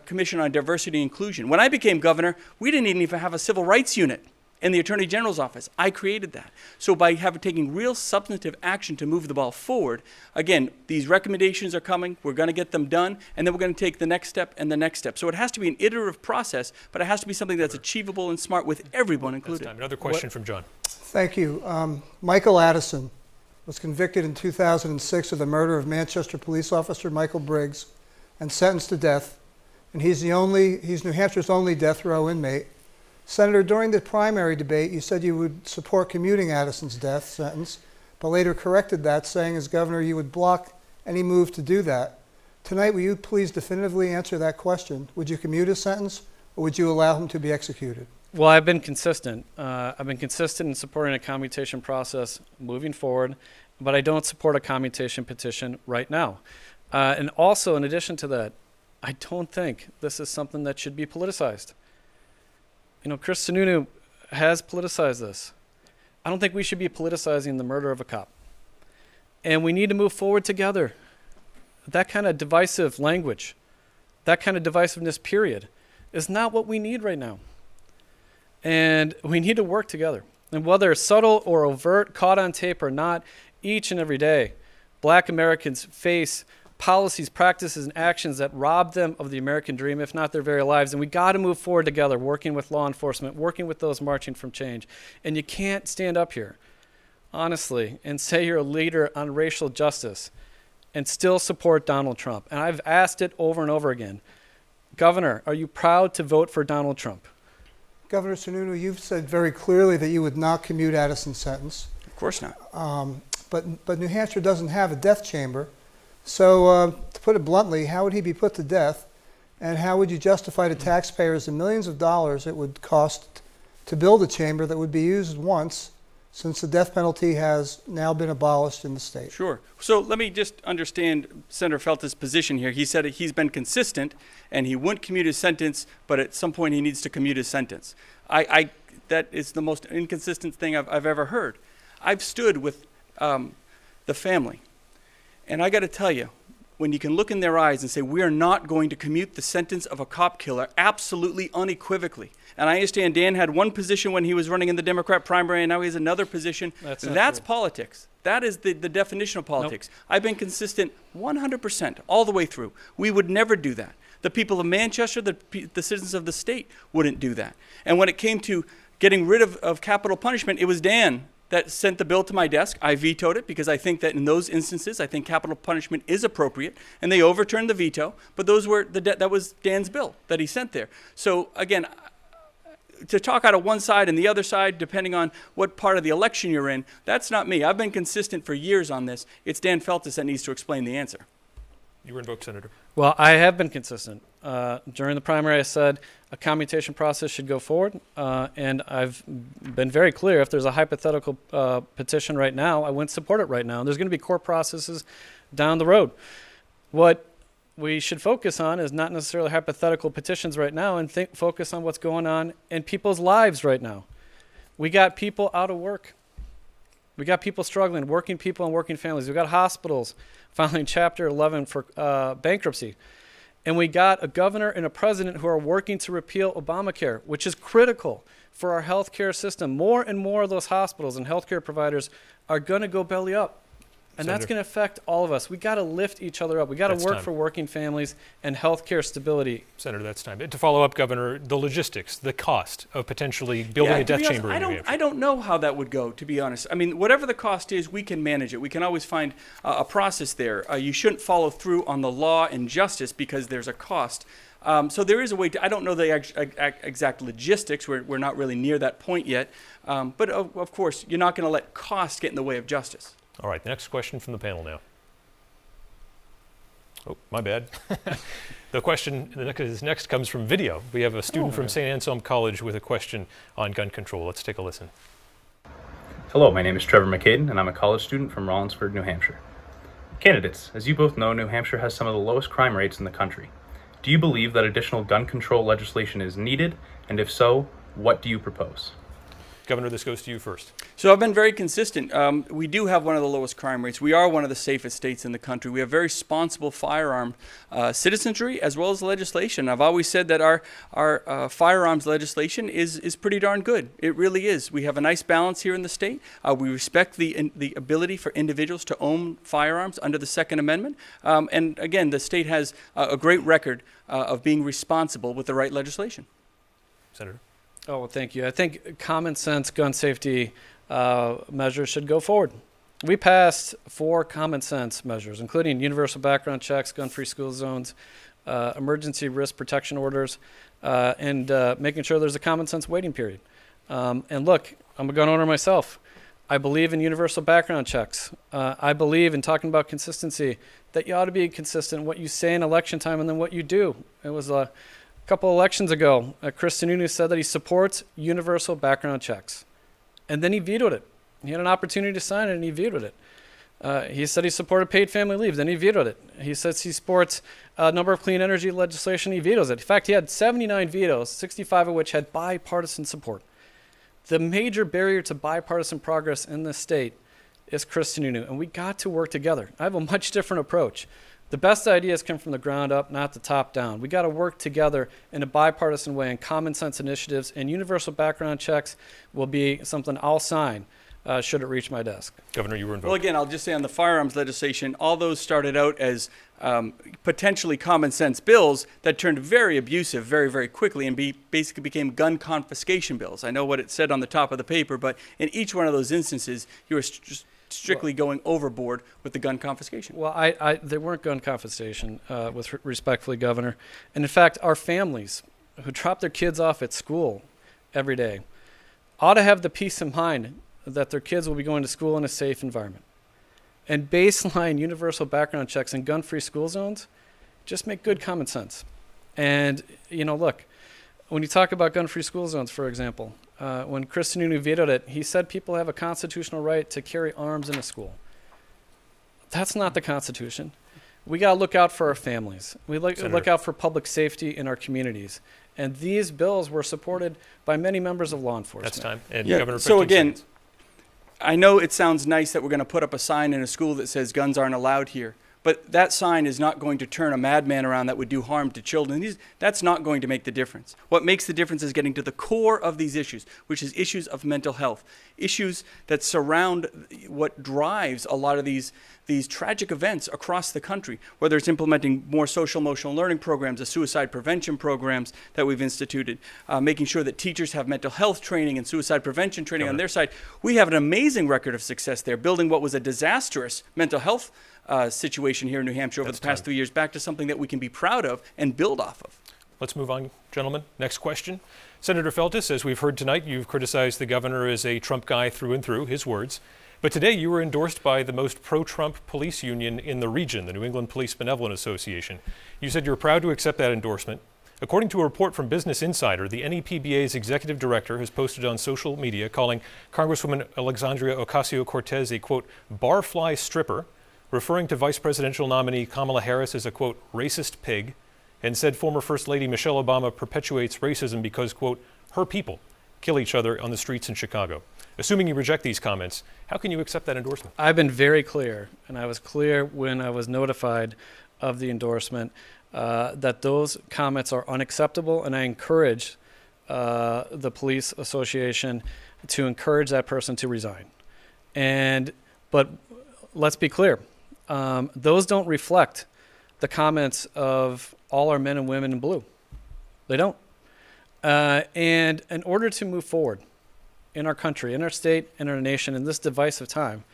Commission on Diversity and Inclusion. When I became governor, we didn't even have a civil rights unit in the Attorney General's office. I created that. So by taking real substantive action to move the ball forward, again, these recommendations are coming, we're going to get them done, and then we're going to take the next step and the next step. So it has to be an iterative process, but it has to be something that's achievable and smart with everyone included. Another question from John. Thank you. Michael Addison was convicted in 2006 of the murder of Manchester police officer Michael Briggs and sentenced to death. And he's New Hampshire's only death row inmate. Senator, during the primary debate, you said you would support commuting Addison's death sentence, but later corrected that, saying as governor you would block any move to do that. Tonight, will you please definitively answer that question? Would you commute his sentence, or would you allow him to be executed? Well, I've been consistent. I've been consistent in supporting a commutation process moving forward, but I don't support a commutation petition right now. And also, in addition to that, I don't think this is something that should be politicized. You know, Chris Sununu has politicized this. I don't think we should be politicizing the murder of a cop. And we need to move forward together. That kind of divisive language, that kind of divisiveness, period, is not what we need right now. And we need to work together. And whether subtle or overt, caught on tape or not, each and every day, Black Americans face policies, practices, and actions that rob them of the American dream, if not their very lives. And we got to move forward together, working with law enforcement, working with those marching from change. And you can't stand up here, honestly, and say you're a leader on racial justice and still support Donald Trump. And I've asked it over and over again. Governor, are you proud to vote for Donald Trump? Governor Sununu, you've said very clearly that you would not commute Addison's sentence. Of course not. But New Hampshire doesn't have a death chamber. So to put it bluntly, how would he be put to death? And how would you justify to taxpayers the millions of dollars it would cost to build a chamber that would be used once, since the death penalty has now been abolished in the state? Sure. So let me just understand Senator Felton's position here. He said he's been consistent and he wouldn't commute his sentence, but at some point he needs to commute his sentence. That is the most inconsistent thing I've ever heard. I've stood with the family. And I got to tell you, when you can look in their eyes and say, we are not going to commute the sentence of a cop killer absolutely unequivocally. And I understand Dan had one position when he was running in the Democrat primary, and now he has another position. That's politics. That is the definition of politics. Nope. I've been consistent 100% all the way through. We would never do that. The people of Manchester, the citizens of the state wouldn't do that. And when it came to getting rid of capital punishment, it was Dan that sent the bill to my desk. I vetoed it because I think that in those instances, I think capital punishment is appropriate, and they overturned the veto. But those were that was Dan's bill that he sent there. So again, to talk out of one side and the other side, depending on what part of the election you're in, that's not me. I've been consistent for years on this. It's Dan Feltus that needs to explain the answer. You were invoked, Senator. Well, I have been consistent. During the primary, I said a commutation process should go forward, and I've been very clear. If there's a hypothetical petition right now, I wouldn't support it right now. There's going to be court processes down the road. What we should focus on is not necessarily hypothetical petitions right now, and focus on what's going on in people's lives right now. We got people out of work. We got people struggling, working people and working families. We got hospitals filing Chapter 11 for bankruptcy. And we got a governor and a president who are working to repeal Obamacare, which is critical for our healthcare system. More and more of those hospitals and healthcare providers are going to go belly up. And Senator, that's going to affect all of us. We got to lift each other up. We got to work for working families and healthcare stability. Senator, that's time. To follow up, Governor, the logistics, the cost of potentially building a death chamber in New Hampshire. I don't know how that would go, to be honest. I mean, whatever the cost is, we can manage it. We can always find a process there. You shouldn't follow through on the law and justice because there's a cost. So there is a way to, I don't know the exact logistics. We're not really near that point yet. But of course, you're not going to let cost get in the way of justice. All right, next question from the panel now. Oh, my bad. The question next comes from video. We have a student from St. Anselm College with a question on gun control. Let's take a listen. Hello, my name is Trevor McCaden, and I'm a college student from Rollinsford, New Hampshire. Candidates, as you both know, New Hampshire has some of the lowest crime rates in the country. Do you believe that additional gun control legislation is needed? And if so, what do you propose? Governor, this goes to you first. So I've been very consistent. We do have one of the lowest crime rates. We are one of the safest states in the country. We have very responsible firearm citizenry as well as legislation. I've always said that our firearms legislation is pretty darn good. It really is. We have a nice balance here in the state. We respect the ability for individuals to own firearms under the Second Amendment. And again, the state has a great record of being responsible with the right legislation. Senator. Oh, well, thank you. I think common sense gun safety measures should go forward. We passed 4 common sense measures, including universal background checks, gun-free school zones, emergency risk protection orders, and making sure there's a common sense waiting period. And look, I'm a gun owner myself. I believe in universal background checks. I believe in talking about consistency, that you ought to be consistent in what you say in election time and then what you do. It was a couple elections ago, Chris Sununu said that he supports universal background checks. And then he vetoed it. He had an opportunity to sign it and he vetoed it. He said he supported paid family leave, then he vetoed it. He says he supports a number of clean energy legislation, he vetoes it. In fact, he had 79 vetoes, 65 of which had bipartisan support. The major barrier to bipartisan progress in this state is Chris Sununu, and we got to work together. I have a much different approach. The best ideas come from the ground up, not the top down. We got to work together in a bipartisan way and common sense initiatives, and universal background checks will be something I'll sign should it reach my desk. Governor, you were involved. Well, again, I'll just say on the firearms legislation, all those started out as potentially common sense bills that turned very abusive very, very quickly and basically became gun confiscation bills. I know what it said on the top of the paper, but in each one of those instances, you were strictly going overboard with the gun confiscation. Well, they weren't gun confiscation, respectfully, Governor. And in fact, our families who drop their kids off at school every day ought to have the peace of mind that their kids will be going to school in a safe environment. And baseline universal background checks and gun-free school zones just make good common sense. And, look, when you talk about gun-free school zones, for example, when Chris Sununu vetoed it, he said people have a constitutional right to carry arms in a school. That's not the Constitution. We got to look out for our families. We look out for public safety in our communities. And these bills were supported by many members of law enforcement. That's time. And yeah, Governor, so again, seconds. I know it sounds nice that we're going to put up a sign in a school that says guns aren't allowed here. But that sign is not going to turn a madman around that would do harm to children. That's not going to make the difference. What makes the difference is getting to the core of these issues, which is issues of mental health, issues that surround what drives a lot of these tragic events across the country, whether it's implementing more social emotional learning programs, the suicide prevention programs that we've instituted, making sure that teachers have mental health training and suicide prevention training on their side. We have an amazing record of success there, building what was a disastrous mental health situation here in New Hampshire over the past 3 years back to something that we can be proud of and build off of. Let's move on, gentlemen. Next question. Senator Feltes, as we've heard tonight, you've criticized the governor as a Trump guy through and through, his words. But today you were endorsed by the most pro-Trump police union in the region, the New England Police Benevolent Association. You said you're proud to accept that endorsement. According to a report from Business Insider, the NEPBA's executive director has posted on social media calling Congresswoman Alexandria Ocasio-Cortez a, quote, barfly stripper, referring to Vice Presidential nominee Kamala Harris as a, quote, racist pig, and said former First Lady Michelle Obama perpetuates racism because, quote, her people kill each other on the streets in Chicago. Assuming you reject these comments, how can you accept that endorsement? I've been very clear, and I was clear when I was notified of the endorsement, that those comments are unacceptable, and I encourage the police association to encourage that person to resign. But let's be clear, those don't reflect the comments of all our men and women in blue. They don't. And in order to move forward in our country, in our state, in our nation, in this divisive time,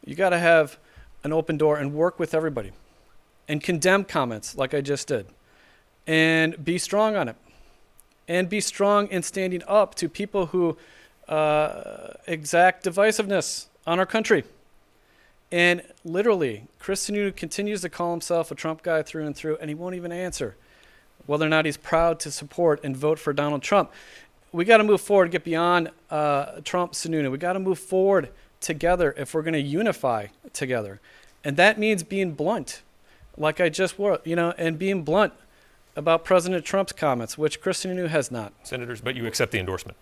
you got to have an open door and work with everybody and condemn comments like I just did and be strong on it and be strong in standing up to people who exact divisiveness on our country. And literally, Chris Sununu continues to call himself a Trump guy through and through, and he won't even answer whether or not he's proud to support and vote for Donald Trump. We got to move forward, get beyond Trump, Sununu. We got to move forward together if we're going to unify together. And that means being blunt, like I just were, and being blunt about President Trump's comments, which Chris Sununu has not. Senators, but you accept the endorsement.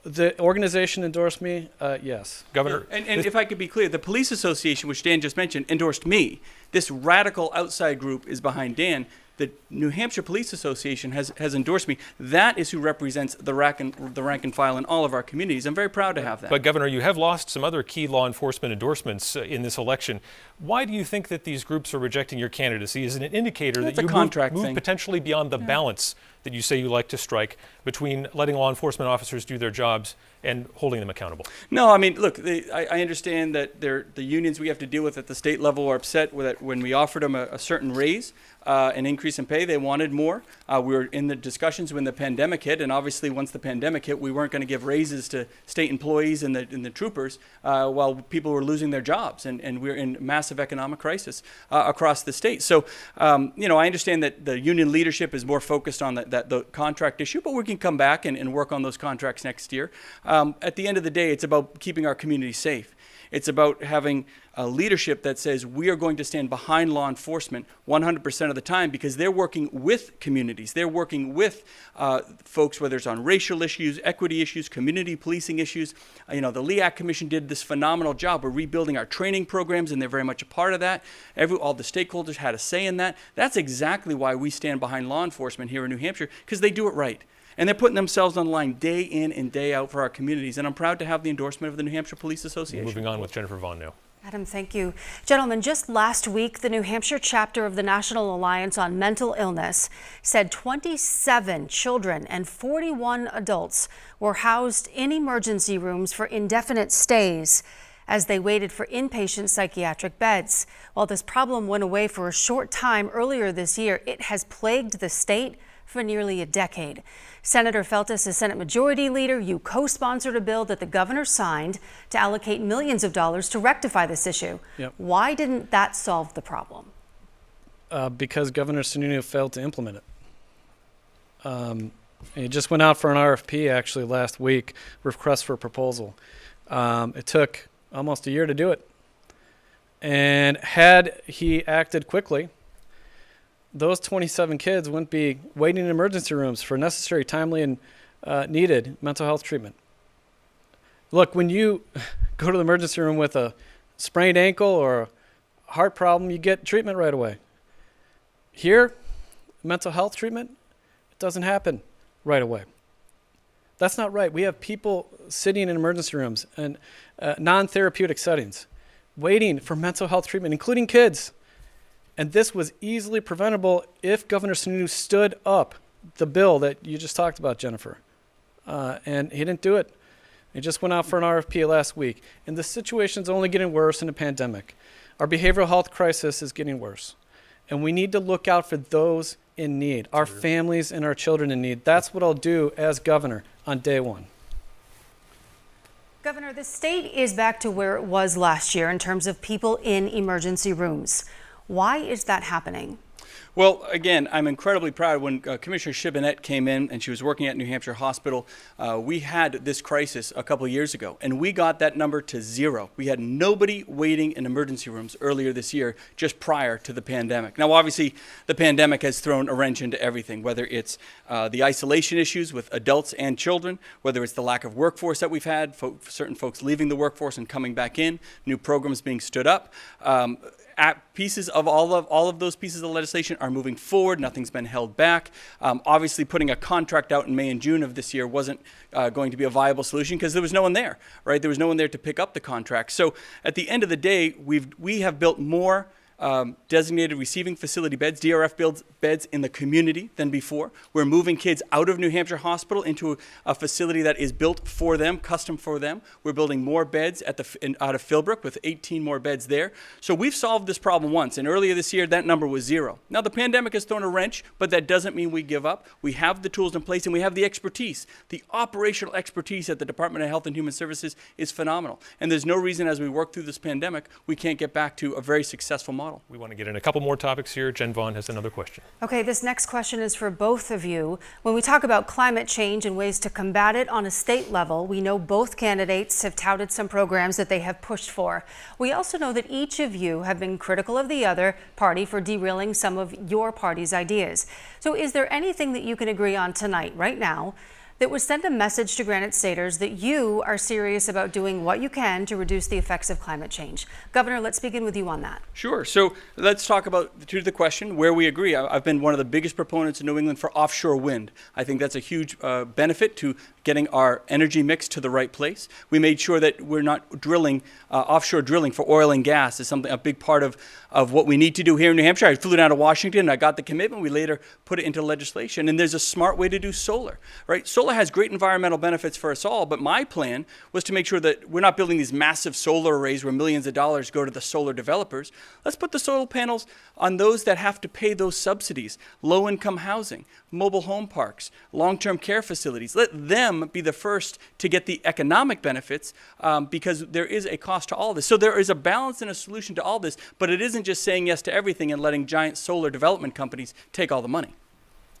The organization endorsed me, yes. Governor. And if I could be clear, the police association, which Dan just mentioned, endorsed me. This radical outside group is behind Dan. The New Hampshire Police Association has endorsed me. That is who represents the rank and file in all of our communities. I'm very proud to have that. But Governor, you have lost some other key law enforcement endorsements in this election. Why do you think that these groups are rejecting your candidacy? Is it an indicator that you move potentially beyond the balance that you say you like to strike between letting law enforcement officers do their jobs and holding them accountable? No, I mean, look, I understand that the unions we have to deal with at the state level are upset with it. When we offered them a certain raise, an increase in pay, they wanted more. We were in the discussions when the pandemic hit, and obviously once the pandemic hit, we weren't going to give raises to state employees and the troopers while people were losing their jobs, and we're in massive economic crisis across the state. So, I understand that the union leadership is more focused on the contract issue, but we can come back and work on those contracts next year. At the end of the day, it's about keeping our community safe. It's about having a leadership that says we are going to stand behind law enforcement 100% of the time because they're working with communities. They're working with folks, whether it's on racial issues, equity issues, community policing issues. The LEAC Commission did this phenomenal job. We're rebuilding our training programs, and they're very much a part of that. All the stakeholders had a say in that. That's exactly why we stand behind law enforcement here in New Hampshire, because they do it right. And they're putting themselves on the line day in and day out for our communities. And I'm proud to have the endorsement of the New Hampshire Police Association. Moving on with Jennifer Vaughn now. Adam, thank you. Gentlemen, just last week, the New Hampshire chapter of the National Alliance on Mental Illness said 27 children and 41 adults were housed in emergency rooms for indefinite stays as they waited for inpatient psychiatric beds. While this problem went away for a short time earlier this year, it has plagued the state for nearly a decade. Senator Feltes, as Senate Majority Leader, you co-sponsored a bill that the governor signed to allocate millions of dollars to rectify this issue. Yep. Why didn't that solve the problem? Because Governor Sununu failed to implement it. It just went out for an RFP actually last week, request for proposal. It took almost a year to do it. And had he acted quickly, those 27 kids wouldn't be waiting in emergency rooms for necessary, timely, and needed mental health treatment. Look, when you go to the emergency room with a sprained ankle or heart problem, you get treatment right away. Here, mental health treatment, it doesn't happen right away. That's not right. We have people sitting in emergency rooms and non-therapeutic settings waiting for mental health treatment, including kids. And this was easily preventable if Governor Sununu stood up the bill that you just talked about, Jennifer. And he didn't do it. He just went out for an RFP last week. And the situation's only getting worse in the pandemic. Our behavioral health crisis is getting worse. And we need to look out for those in need, our families and our children in need. That's what I'll do as governor on day one. Governor, the state is back to where it was last year in terms of people in emergency rooms. Why is that happening? Well, again, I'm incredibly proud. When Commissioner Shibinette came in and she was working at New Hampshire Hospital, we had this crisis a couple of years ago, and we got that number to 0. We had nobody waiting in emergency rooms earlier this year, just prior to the pandemic. Now, obviously, the pandemic has thrown a wrench into everything, whether it's the isolation issues with adults and children, whether it's the lack of workforce that we've had, certain folks leaving the workforce and coming back in, new programs being stood up. Pieces of all of those pieces of legislation are moving forward. Nothing's been held back. Obviously, putting a contract out in May and June of this year wasn't going to be a viable solution because there was no one there, right? There was no one there to pick up the contract. So at the end of the day, we have built more designated receiving facility beds, DRF beds in the community than before. We're moving kids out of New Hampshire Hospital into a facility that is built for them, custom for them. We're building more beds out of Philbrook with 18 more beds there. So we've solved this problem once, and earlier this year that number was 0. Now the pandemic has thrown a wrench, but that doesn't mean we give up. We have the tools in place and we have the expertise. The operational expertise at the Department of Health and Human Services is phenomenal. And there's no reason as we work through this pandemic, we can't get back to a very successful model. We want to get in a couple more topics here. Jen Vaughn has another question. Okay, this next question is for both of you. When we talk about climate change and ways to combat it on a state level, we know both candidates have touted some programs that they have pushed for. We also know that each of you have been critical of the other party for derailing some of your party's ideas. So is there anything that you can agree on tonight, right now, that would send a message to Granite Staters that you are serious about doing what you can to reduce the effects of climate change? Governor, let's begin with you on that. Sure. So let's talk about, to the question, where we agree. I've been one of the biggest proponents in New England for offshore wind. I think that's a huge benefit to getting our energy mix to the right place. We made sure that we're not drilling, offshore drilling for oil and gas is a big part of what we need to do here in New Hampshire. I flew down to Washington, I got the commitment, we later put it into legislation. And there's a smart way to do solar, right? Solar has great environmental benefits for us all, but my plan was to make sure that we're not building these massive solar arrays where millions of dollars go to the solar developers. Let's put the solar panels on those that have to pay those subsidies, low-income housing, mobile home parks, long-term care facilities. Let them be the first to get the economic benefits because there is a cost to all of this. So there is a balance and a solution to all this, but it isn't just saying yes to everything and letting giant solar development companies take all the money.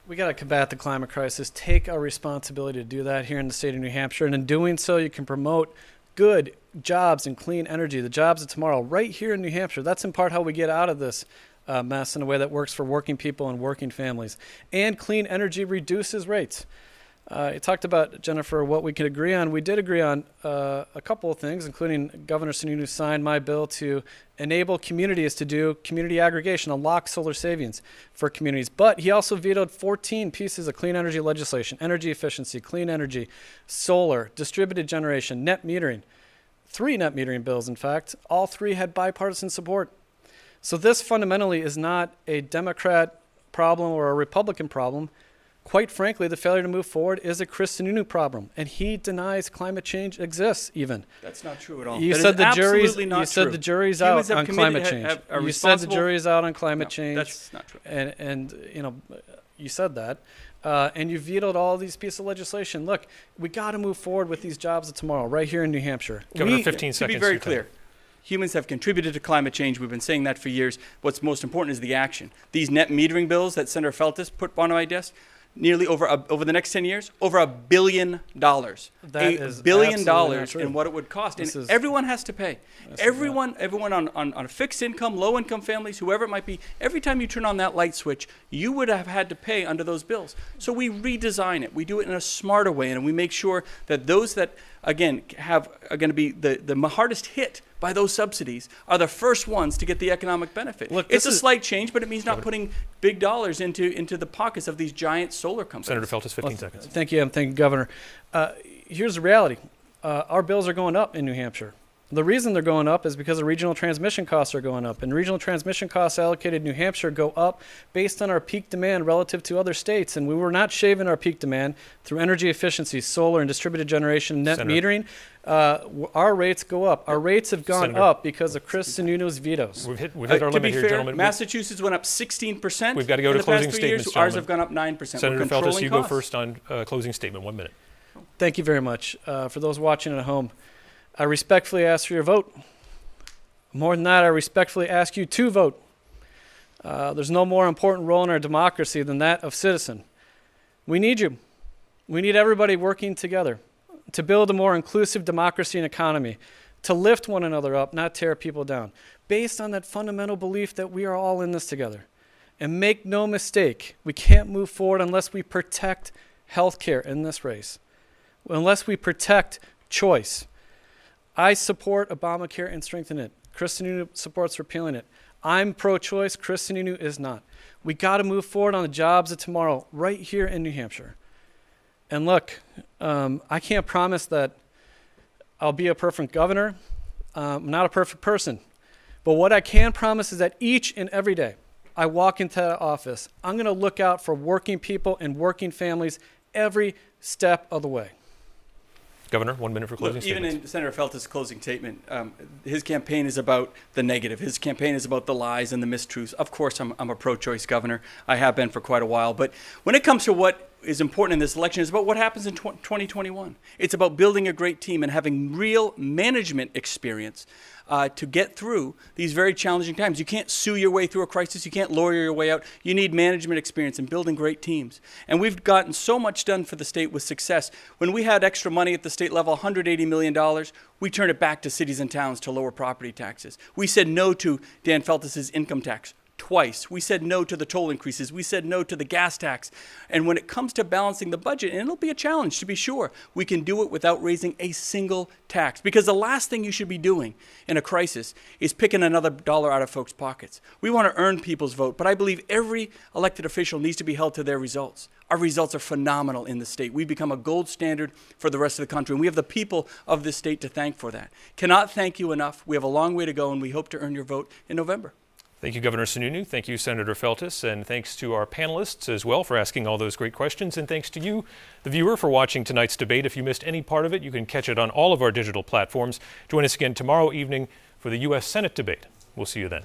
We got to combat the climate crisis, take our responsibility to do that here in the state of New Hampshire. And in doing so, you can promote good jobs and clean energy, the jobs of tomorrow, right here in New Hampshire. That's in part how we get out of this mess in a way that works for working people and working families. And clean energy reduces rates. You talked about, Jennifer, what we could agree on. We did agree on a couple of things, including Governor Sununu signed my bill to enable communities to do community aggregation, unlock solar savings for communities. But he also vetoed 14 pieces of clean energy legislation: energy efficiency, clean energy, solar, distributed generation, net metering. 3 net metering bills, in fact. All 3 had bipartisan support. So this fundamentally is not a Democrat problem or a Republican problem. Quite frankly, the failure to move forward is a Chris Sununu problem, and he denies climate change exists even. That's not true at all. You said the jury's out on climate change. You said the jury's out on climate change. That's not true. And you know, you said that. And you vetoed all these pieces of legislation. Look, we got to move forward with these jobs of tomorrow, right here in New Hampshire. Governor, 15 seconds. To be very clear, humans have contributed to climate change. We've been saying that for years. What's most important is the action. These net metering bills that Senator Feltes put on my desk, nearly over the next 10 years, over $1 billion. $1 billion in what it would cost. And everyone has to pay. Everyone on a fixed income, low income families, whoever it might be, every time you turn on that light switch, you would have had to pay under those bills. So we redesign it. We do it in a smarter way, and we make sure that those that again, are going to be the hardest hit by those subsidies are the first ones to get the economic benefit. Look, it's a slight change, but it means not putting big dollars into the pockets of these giant solar companies. Senator Feltus, 15 seconds. Thank you, and thank you, Governor. Here's the reality. Our bills are going up in New Hampshire. The reason they're going up is because the regional transmission costs are going up, and regional transmission costs allocated in New Hampshire go up based on our peak demand relative to other states, and we were not shaving our peak demand through energy efficiency, solar and distributed generation, net metering. Our rates go up. Our rates have gone up because of Chris Sununu's vetoes. We've hit our limit here, gentlemen. Massachusetts went up 16%. We've got to go to closing statements, Ours have gone up 9%. Senator Feltus, you go first on closing statement. 1 minute. Thank you very much. For those watching at home, I respectfully ask for your vote. More than that, I respectfully ask you to vote. There's no more important role in our democracy than that of citizen. We need you. We need everybody working together to build a more inclusive democracy and economy, to lift one another up, not tear people down, based on that fundamental belief that we are all in this together. And make no mistake, we can't move forward unless we protect healthcare in this race, unless we protect choice. I support Obamacare and strengthen it. Chris Sununu supports repealing it. I'm pro-choice. Chris Sununu is not. We got to move forward on the jobs of tomorrow right here in New Hampshire. And look, I can't promise that I'll be a perfect governor. I'm not a perfect person. But what I can promise is that each and every day I walk into that office, I'm going to look out for working people and working families every step of the way. Governor, 1 minute for closing statements. Even in Senator Feltus' closing statement, his campaign is about the negative. His campaign is about the lies and the mistruths. Of course, I'm a pro-choice governor. I have been for quite a while. But when it comes to what is important in this election, it's about what happens in 2021. It's about building a great team and having real management experience to get through these very challenging times. You can't sue your way through a crisis. You can't lawyer your way out. You need management experience and building great teams. And we've gotten so much done for the state with success. When we had extra money at the state level, $180 million, we turned it back to cities and towns to lower property taxes. We said no to Dan Feltus's income tax twice. We said no to the toll increases. We said no to the gas tax. And when it comes to balancing the budget, and it'll be a challenge to be sure, we can do it without raising a single tax. Because the last thing you should be doing in a crisis is picking another dollar out of folks' pockets. We want to earn people's vote, but I believe every elected official needs to be held to their results. Our results are phenomenal in the state. We've become a gold standard for the rest of the country, and we have the people of this state to thank for that. Cannot thank you enough. We have a long way to go, and we hope to earn your vote in November. Thank you, Governor Sununu. Thank you, Senator Feltus. And thanks to our panelists as well for asking all those great questions. And thanks to you, the viewer, for watching tonight's debate. If you missed any part of it, you can catch it on all of our digital platforms. Join us again tomorrow evening for the U.S. Senate debate. We'll see you then.